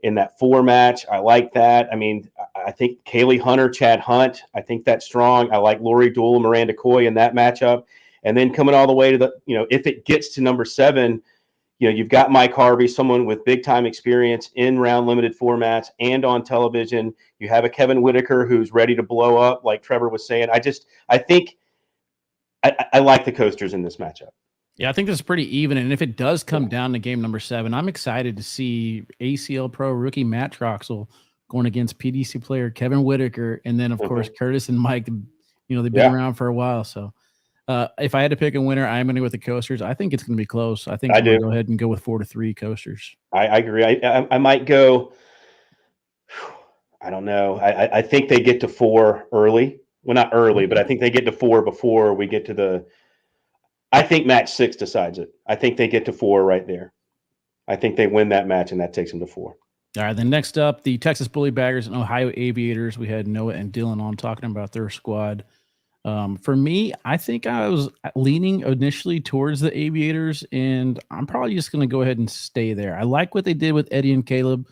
in that 4 match. I like that. I mean, I think Kaylee Hunter, Chad Hunt, I think that's strong. I like Lori Doole, Miranda Coy in that matchup. And then coming all the way to if it gets to number 7, you've got Mike Harvey, someone with big time experience in round limited formats and on television. You have a Kevin Whitaker who's ready to blow up, like Trevor was saying. I think I like the Coasters in this matchup. Yeah, I think this is pretty even. And if it does come down to game number 7, I'm excited to see ACL Pro rookie Matt Troxel going against PDC player Kevin Whitaker. And then, of course, Curtis and Mike, they've been around for a while. So if I had to pick a winner, I'm going to go with the Coasters. I think it's going to be close. I think I'm going to go ahead and go with 4-3 Coasters. I agree. I might go, I don't know. I think they get to 4 early. Well, not early, but I think they get to 4 before we get to I think match 6 decides it. I think they get to 4 right there. I think they win that match, and that takes them to 4. All right, then next up, the Texas Bully Baggers and Ohio Aviators. We had Noah and Dylan on talking about their squad. For me, I think I was leaning initially towards the Aviators, and I'm probably just going to go ahead and stay there. I like what they did with Eddie and Caleb,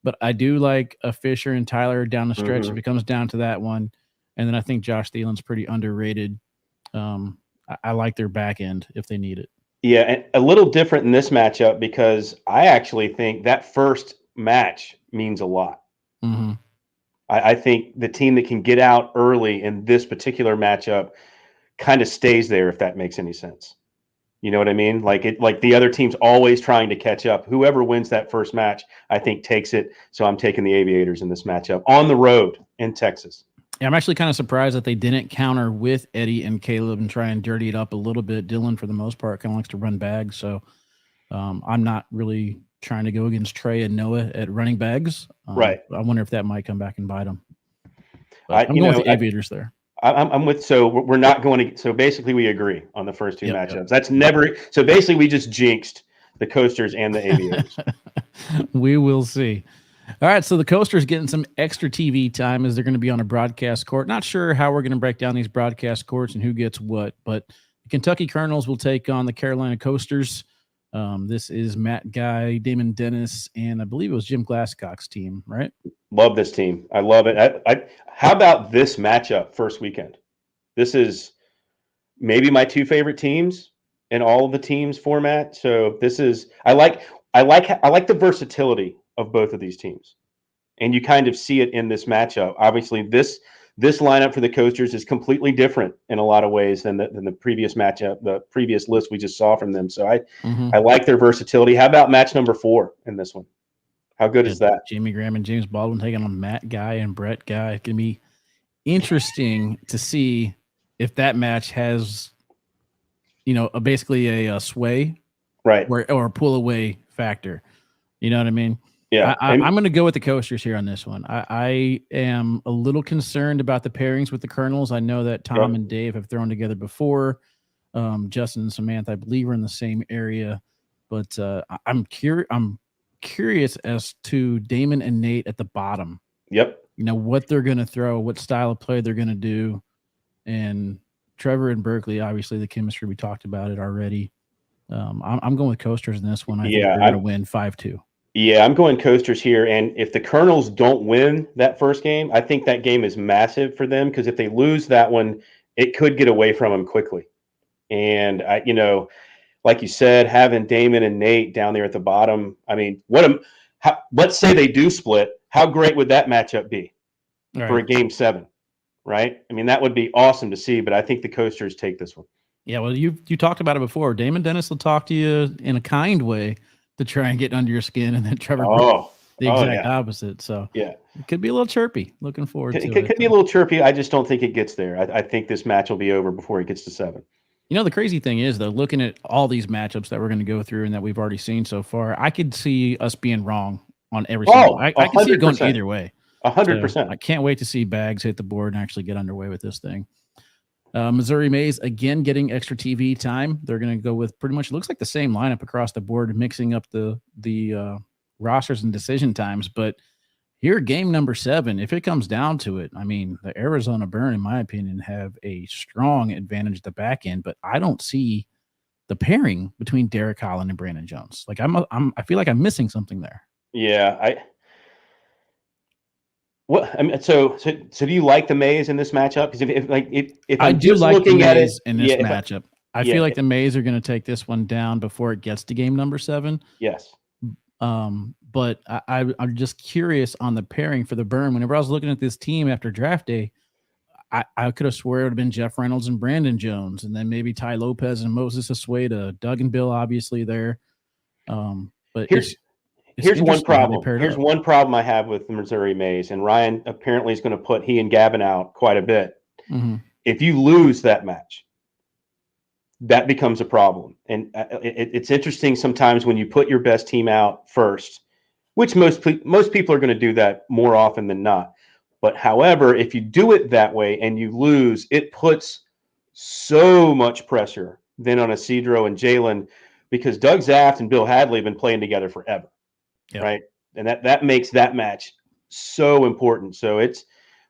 but I do like a Fisher and Tyler down the stretch if it comes down to that one. And then I think Josh Thielen's pretty underrated. I like their back end if they need it. Yeah, and a little different in this matchup because I actually think that first match means a lot. I think the team that can get out early in this particular matchup kind of stays there, if that makes any sense. You know what I mean? Like the other team's always trying to catch up. Whoever wins that first match, I think, takes it. So I'm taking the Aviators in this matchup on the road in Texas. Yeah, I'm actually kind of surprised that they didn't counter with Eddie and Caleb and try and dirty it up a little bit. Dylan, for the most part, kind of likes to run bags. So I'm not really trying to go against Trey and Noah at running bags. Right. I wonder if that might come back and bite them. I'm going with the Aviators there. I'm with, so we're not going to, so basically we agree on the first 2 matchups. Yep. That's never, so basically we just jinxed the Coasters and the Aviators. We will see. All right, so the Coasters getting some extra TV time as they're going to be on a broadcast court. Not sure how we're going to break down these broadcast courts and who gets what, but the Kentucky Colonels will take on the Carolina Coasters. This is Matt Guy, Damon Dennis, and I believe it was Jim Glasscock's team, right? Love this team. I love it. How about this matchup first weekend? This is maybe my 2 favorite teams in all of the teams format. So this is I like the versatility of both of these teams, and you kind of see it in this matchup. Obviously, this lineup for the Coasters is completely different in a lot of ways than the previous matchup, the previous list we just saw from them. So I like their versatility. How about match number 4 in this one? How good is that? Jamie Graham and James Baldwin taking on Matt Guy and Brett Guy. It's going to be interesting to see if that match has, basically a sway, right, or a pull away factor. You know what I mean? Yeah, I'm going to go with the Coasters here on this one. I am a little concerned about the pairings with the Colonels. I know that Tom and Dave have thrown together before. Justin and Samantha, I believe, are in the same area, but I'm curious as to Damon and Nate at the bottom. Yep. What they're going to throw, what style of play they're going to do, and Trevor and Berkeley. Obviously, the chemistry, we talked about it already. I'm going with Coasters in this one. I think they're going to win 5-2. Yeah, I'm going Coasters here. And if the Colonels don't win that first game, I think that game is massive for them because if they lose that one, it could get away from them quickly. And, like you said, having Damon and Nate down there at the bottom, I mean, let's say they do split. How great would that matchup be for a game 7, right? I mean, that would be awesome to see, but I think the Coasters take this one. Yeah, well, you talked about it before. Damon Dennis will talk to you in a kind way to try and get under your skin, and then Trevor the exact opposite. So yeah, it could be a little chirpy. Looking forward to it. Could be a little chirpy. I just don't think it gets there. I think this match will be over before it gets to 7. You know, the crazy thing is, though, looking at all these matchups that we're going to go through and that we've already seen so far, I could see us being wrong on every single. I can see it going either way. 100%. I can't wait to see Bags hit the board and actually get underway with this thing. Missouri Mays, again, getting extra TV time. They're going to go with pretty much, looks like the same lineup across the board, mixing up the rosters and decision times. But here, game number 7, if it comes down to it, I mean, the Arizona Burn, in my opinion, have a strong advantage at the back end, but I don't see the pairing between Derek Holland and Brandon Jones. Like I feel like I'm missing something there. Yeah, I mean, so do you like the Mays in this matchup? Because if I I'm do just like looking the at it Mays in this matchup, I feel like the Mays are going to take this one down before it gets to game number 7. Yes. But I'm just curious on the pairing for the Burn. Whenever I was looking at this team after draft day, I could have swore it would have been Jeff Reynolds and Brandon Jones, and then maybe Ty Lopez and Moses Asueda, Doug and Bill, obviously there. But here's one problem. Here's one problem I have with the Missouri Mays, and Ryan apparently is going to put he and Gavin out quite a bit. Mm-hmm. If you lose that match, that becomes a problem. And it's interesting sometimes when you put your best team out first, which most people are going to do that more often than not. But however, if you do it that way and you lose, it puts so much pressure then on Isidro and Jalen, because Doug Zaft and Bill Hadley have been playing together forever. Yep. Right. And that makes that match so important. So it's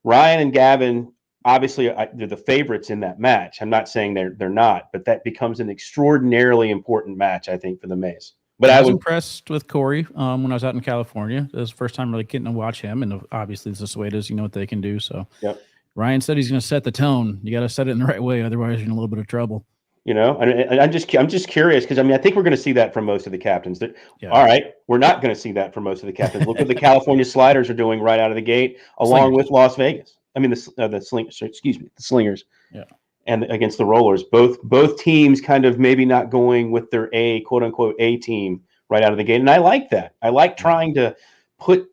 Ryan and Gavin, obviously they're the favorites in that match. I'm not saying they're not, but that becomes an extraordinarily important match, I think, for the Mays. But I was impressed with Corey when I was out in California. It was the first time really getting to watch him. And obviously the Suedas, you know what they can do. So yep. Ryan said he's going to set the tone. You got to set it in the right way. Otherwise you're in a little bit of trouble. You know, and I'm just curious because, I mean, I think we're going to see that from most of the captains. All right, we're not going to see that from most of the captains. Look what the California Sliders are doing right out of the gate, along with Las Vegas. I mean, the Slingers. Yeah. And against the Rollers, both teams kind of maybe not going with their quote unquote A team right out of the gate, and I like that. I like trying to put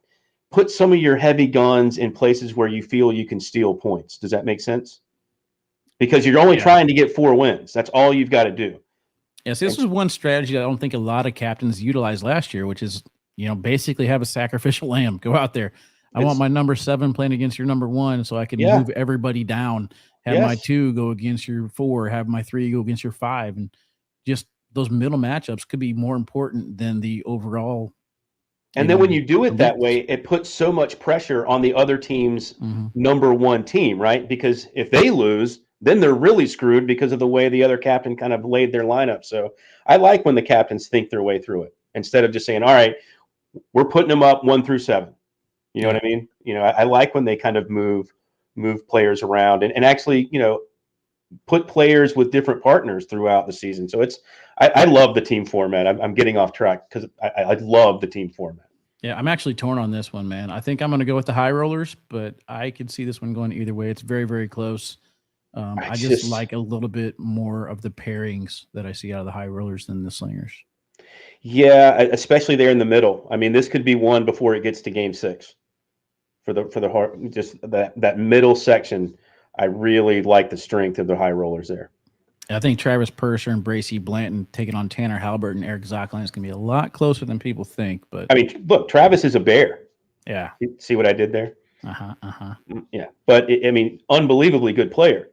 some of your heavy guns in places where you feel you can steal points. Does that make sense? Because you're only trying to get 4 wins. That's all you've got to do. Yes, this was one strategy I don't think a lot of captains utilized last year, which is, basically have a sacrificial lamb. Go out there. I want my number 7 playing against your number 1 so I can move everybody down. Have my 2 go against your 4. Have my 3 go against your 5. And just those middle matchups could be more important than the overall. And then when you do it that way, it puts so much pressure on the other team's number 1 team, right? Because if they lose, then they're really screwed because of the way the other captain kind of laid their lineup. So I like when the captains think their way through it instead of just saying, all right, we're putting them up 1 through 7. You know what I mean? I like when they kind of move players around and actually, put players with different partners throughout the season. So I love the team format. I'm getting off track because I love the team format. Yeah, I'm actually torn on this one, man. I think I'm going to go with the high rollers, but I could see this one going either way. It's very, very close. I just like a little bit more of the pairings that I see out of the high rollers than the Slingers. Yeah, especially there in the middle. I mean, this could be one before it gets to game 6 for the heart. Just that middle section. I really like the strength of the high rollers there. I think Travis Purser and Bracy Blanton taking on Tanner Halbert and Eric Zockline is going to be a lot closer than people think. But I mean, look, Travis is a bear. Yeah. See what I did there? Yeah. But unbelievably good player.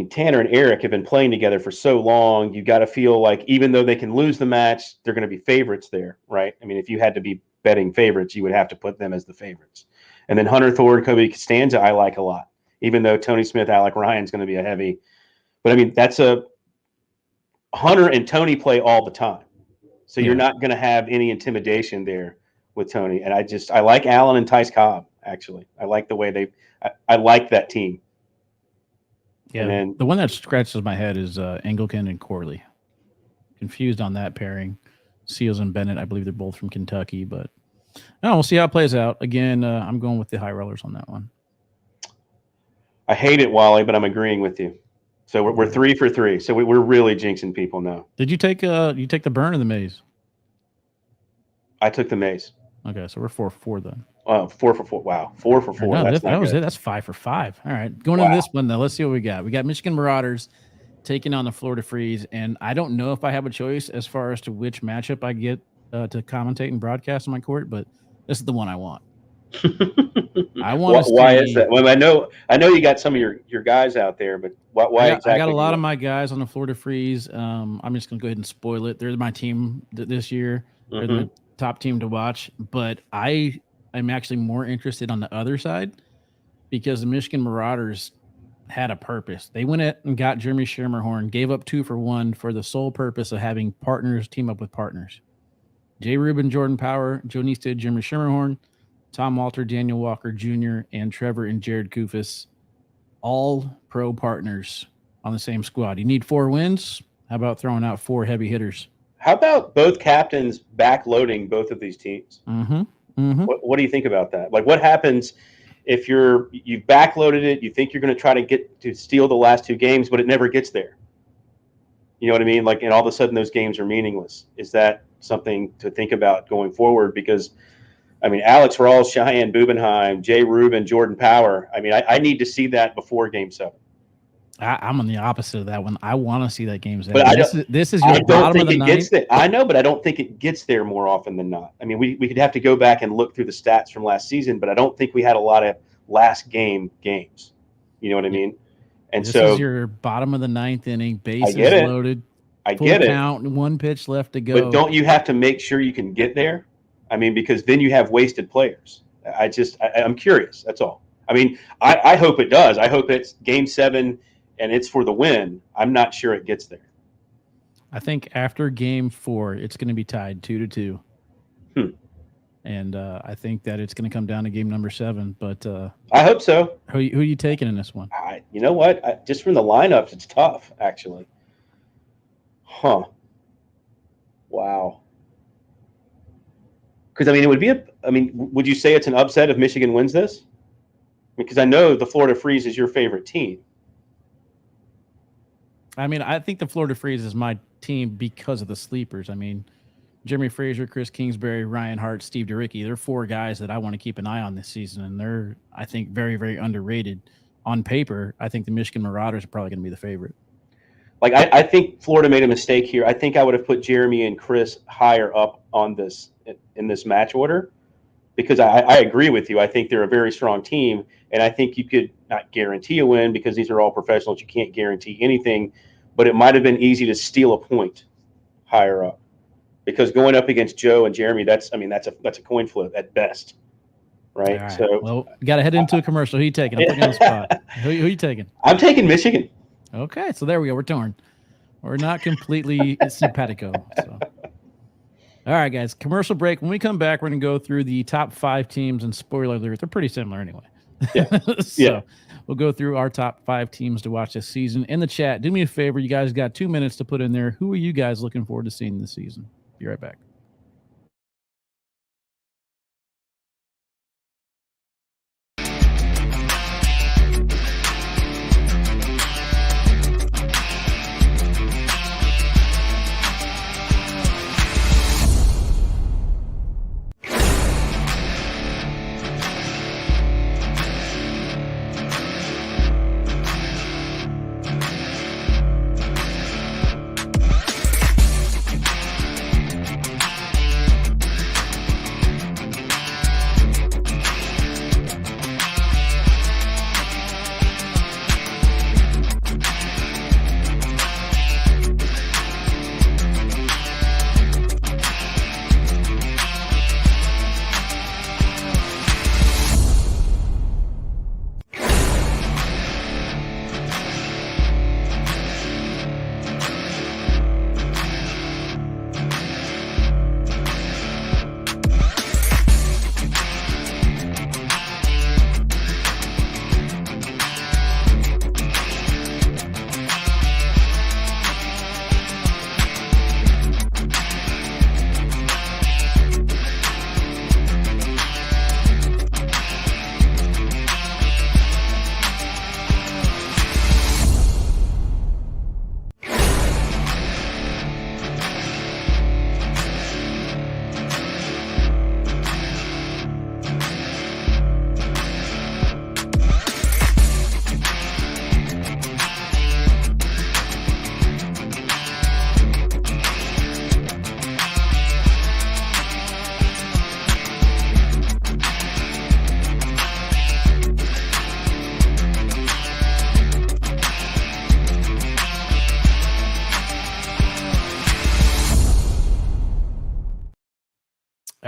Tanner and Eric have been playing together for so long. You got to feel like even though they can lose the match, they're going to be favorites there, right? I mean, if you had to be betting favorites, you would have to put them as the favorites. And then Hunter Thor, Kobe Costanza, I like a lot. Even though Tony Smith, Alec Ryan's going to be a heavy. But, that's Hunter and Tony play all the time. So you're not going to have any intimidation there with Tony. And I like Allen and Tice Cobb, actually. I like the way I like that team. Yeah, and then, the one that scratches my head is Engelken and Corley. Confused on that pairing. Seals and Bennett, I believe they're both from Kentucky. But we'll see how it plays out. Again, I'm going with the high rollers on that one. I hate it, Wally, but I'm agreeing with you. So we're 3 for 3. So we're really jinxing people now. Did you take the Burn or the Mays? I took the Mays. Okay, so we're 4-4 then. 4-for-4. Wow, 4-for-4. No, That's that not was good. it. That's 5-for-5. All right, going into this one though, let's see what we got. We got Michigan Marauders taking on the Florida Freeze, and I don't know if I have a choice as far as to which matchup I get to commentate and broadcast on my court, but this is the one I want. I want to Why see. is that? Well, I know you got some of your guys out there, but why exactly? I got a lot of my guys on the Florida Freeze. I'm just gonna go ahead and spoil it. They're my team this year. They're my top team to watch, but I'm actually more interested on the other side because the Michigan Marauders had a purpose. They went out and got Jeremy Schermerhorn, gave up 2-for-1 for the sole purpose of having partners team up with partners. Jay Rubin, Jordan Power, Joe Neested, Jeremy Schermerhorn, Tom Walter, Daniel Walker Jr., and Trevor and Jared Kufis, all pro partners on the same squad. You need 4 wins. How about throwing out 4 heavy hitters? How about both captains backloading both of these teams? What do you think about that? Like, what happens if you've backloaded it? You think you're going to try to get to steal the last 2 games, but it never gets there. You know what I mean? Like, and all of a sudden those games are meaningless. Is that something to think about going forward? Because, I mean, Alex Rawls, Cheyenne Bubenheim, Jay Rubin, Jordan Power. I mean, I need to see that before Game 7. I'm on the opposite of that one. I want to see that Game 7. But this is your bottom of the ninth. Gets there. I know, but I don't think it gets there more often than not. I mean, we could have to go back and look through the stats from last season, but I don't think we had a lot of last game games. You know what I mean? And this so is your bottom of the ninth inning. Bases loaded. I get it. Count, 1 pitch left to go. But don't you have to make sure you can get there? I mean, because then you have wasted players. I'm curious. That's all. I mean, I hope it does. I hope it's Game 7 and it's for the win. I'm not sure it gets there. I think after Game 4, it's going to be tied 2-2. And I think that it's going to come down to game number 7. But I hope so. Who are you taking in this one? You know what? Just from the lineups, it's tough, actually. Huh. Wow. Because, I mean, it would be would you say it's an upset if Michigan wins this? Because I know the Florida Freeze is your favorite team. I mean, I think the Florida Freeze is my team because of the sleepers. I mean, Jeremy Frazier, Chris Kingsbury, Ryan Hart, Steve DeRicke. They're 4 guys that I want to keep an eye on this season, and they're, I think, very, very underrated. On paper, I think the Michigan Marauders are probably going to be the favorite. Like, I think Florida made a mistake here. I think I would have put Jeremy and Chris higher up on this in this match order because I agree with you. I think they're a very strong team, and I think you could not guarantee a win because these are all professionals. You can't guarantee anything, but it might have been easy to steal a point higher up because going up against Joe and Jeremy, that's a coin flip at best, right? So, well, you got to head into a commercial. Who you taking? I'm putting you on the spot. Who you taking? I'm taking Michigan. Okay, so there we go. We're torn. We're not completely simpatico. So. All right, guys, commercial break. When we come back, we're going to go through the top 5 teams, and spoiler alert, they're pretty similar anyway. Yeah. So we'll go through our top 5 teams to watch this season. In the chat, do me a favor. You guys got 2 minutes to put in there. Who are you guys looking forward to seeing this season? Be right back.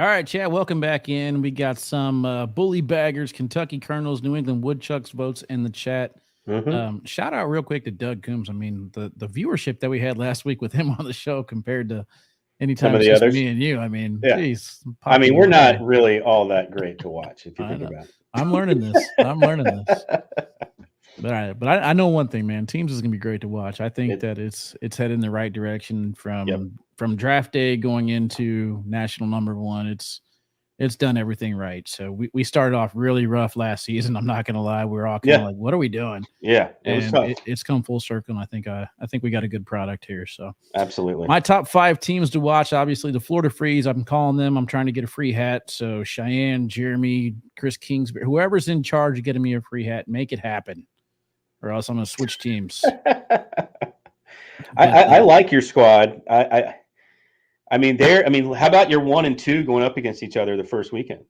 All right, Chad, welcome back in. We got some Bully Baggers, Kentucky Colonels, New England Woodchucks votes in the chat. Shout out real quick to Doug Coombs. I mean, the viewership that we had last week with him on the show compared to anytime it's just me and you. I mean, geez. I mean, we're not really all that great to watch if you think about it. I'm learning this. But I know one thing, man. Teams is gonna be great to watch. I think that it's headed in the right direction from draft day going into national number one. It's done everything right. So we started off really rough last season. I'm not gonna lie. We were all kind of like, what are we doing? Yeah, it was tough. It's come full circle. And I think we got a good product here. So absolutely. My top 5 teams to watch, obviously the Florida Freeze. I'm calling them. I'm trying to get a free hat. So Cheyenne, Jeremy, Chris Kingsbury, whoever's in charge of getting me a free hat, make it happen. Or else I'm going to switch teams. I like your squad. I mean, how about your 1 and 2 going up against each other the first weekend?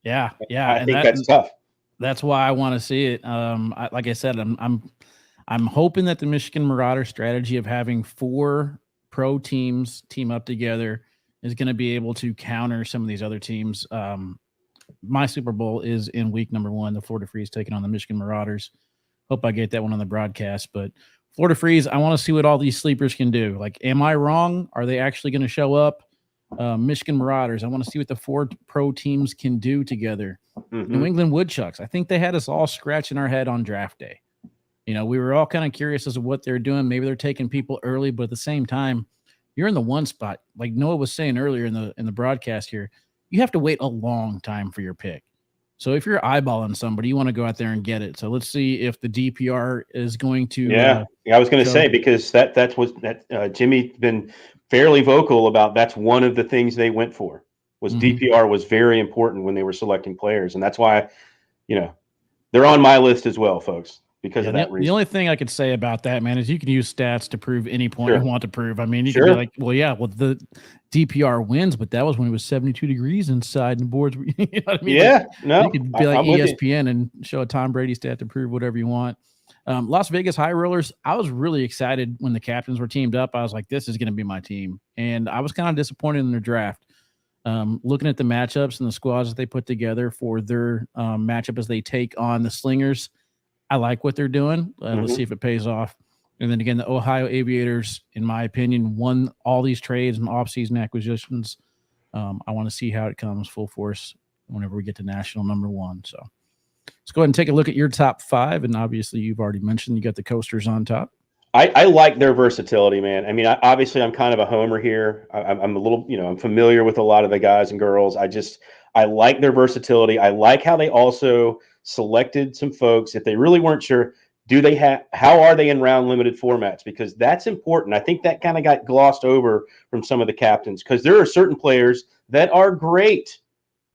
Yeah. I think that's tough. That's why I want to see it. Like I said, I'm hoping that the Michigan Marauder strategy of having 4 pro teams team up together is going to be able to counter some of these other teams. My Super Bowl is in week number 1. The Florida Freeze taking on the Michigan Marauders. Hope I get that one on the broadcast. But Florida Freeze, I want to see what all these sleepers can do. Like, am I wrong? Are they actually going to show up? Michigan Marauders, I want to see what the 4 pro teams can do together. New England Woodchucks, I think they had us all scratching our head on draft day. You know, we were all kind of curious as to what they're doing. Maybe they're taking people early, but at the same time, you're in the one spot. Like Noah was saying earlier in the broadcast here, you have to wait a long time for your pick. So if you're eyeballing somebody, you want to go out there and get it. So let's see if the DPR is going to. I was going to say, because that's what Jimmy's been fairly vocal about. That's one of the things they went for was DPR was very important when they were selecting players, and that's why, they're on my list as well, folks. Because of that reason. The only thing I could say about that, man, is you can use stats to prove any point you want to prove. I mean, you can be like, the DPR wins, but that was when it was 72 degrees inside and boards. You know what I mean? You could be like ESPN and show a Tom Brady stat to prove whatever you want. Las Vegas High Rollers, I was really excited when the captains were teamed up. I was like, this is going to be my team. And I was kind of disappointed in their draft. Looking at the matchups and the squads that they put together for their matchup as they take on the Slingers, I like what they're doing. Let's see if it pays off. And then again, the Ohio Aviators, in my opinion, won all these trades and off-season acquisitions. I want to see how it comes full force whenever we get to national number 1. So let's go ahead and take a look at your top 5. And obviously, you've already mentioned you got the Coasters on top. I like their versatility, man. I mean, obviously, I'm kind of a homer here. I'm a little, I'm familiar with a lot of the guys and girls. I like their versatility. I like how they also selected some folks. If they really weren't sure, how are they in round limited formats? Because that's important. I think that kind of got glossed over from some of the captains, because there are certain players that are great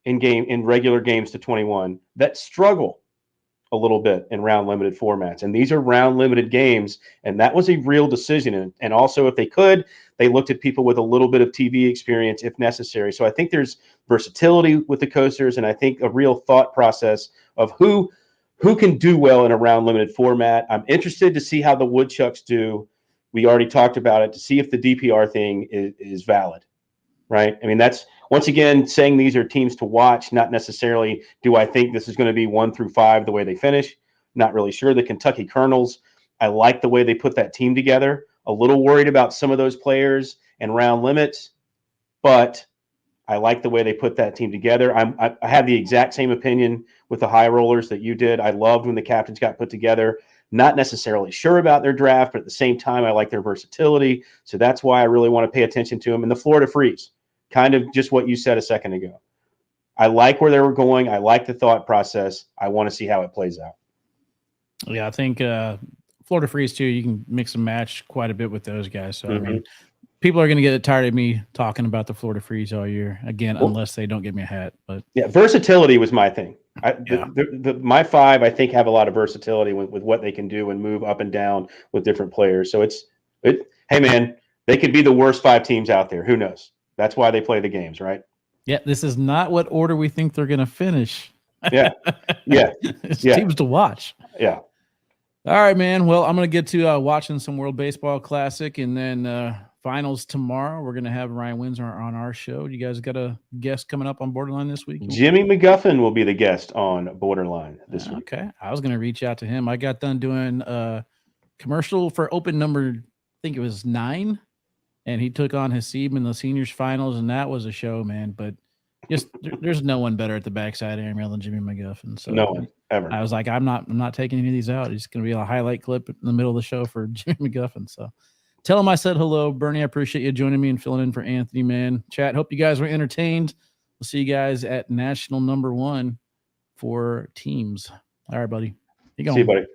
in regular games to 21 that struggle a little bit in round limited formats. And these are round limited games. And that was a real decision. And also, if they could, they looked at people with a little bit of TV experience if necessary. So I think there's versatility with the Coasters, and I think a real thought process of who can do well in a round limited format. I'm interested to see how the Woodchucks do. We already talked about it, to see if the DPR thing is valid, right? I mean, that's, once again, saying these are teams to watch, not necessarily do I think this is going to be 1 through 5 the way they finish. Not really sure. The Kentucky Colonels, I like the way they put that team together. A little worried about some of those players and round limits, but I like the way they put that team together. I have the exact same opinion with the High Rollers that you did. I loved when the captains got put together. Not necessarily sure about their draft, but at the same time, I like their versatility. So that's why I really want to pay attention to them. And the Florida Freeze, kind of just what you said a second ago. I like where they were going. I like the thought process. I want to see how it plays out. Yeah, I think Florida Freeze, too, you can mix and match quite a bit with those guys. So, I mean, people are going to get tired of me talking about the Florida Freeze all year, again, unless they don't give me a hat. But yeah, versatility was my thing. My 5, I think, have a lot of versatility with what they can do and move up and down with different players. So hey, man, they could be the worst 5 teams out there. Who knows? That's why they play the games, right? Yeah, this is not what order we think they're going to finish. Yeah. Teams to watch. Yeah. All right, man. Well, I'm going to get to watching some World Baseball Classic and then finals tomorrow. We're going to have Ryan Windsor on our show. You guys got a guest coming up on Borderline this week? Jimmy McGuffin will be the guest on Borderline this week. Okay. I was going to reach out to him. I got done doing a commercial for open number, I think it was 9, and he took on Hasib in the seniors finals, and that was a show, man. But just there's no one better at the backside airmail than Jimmy McGuffin. So No one ever. I was like, I'm not taking any of these out. It's going to be a highlight clip in the middle of the show for Jimmy McGuffin. So tell him I said hello. Bernie, I appreciate you joining me and filling in for Anthony, man. Chat, hope you guys were entertained. We'll see you guys at National number 1 for teams. All right, buddy. See you, buddy.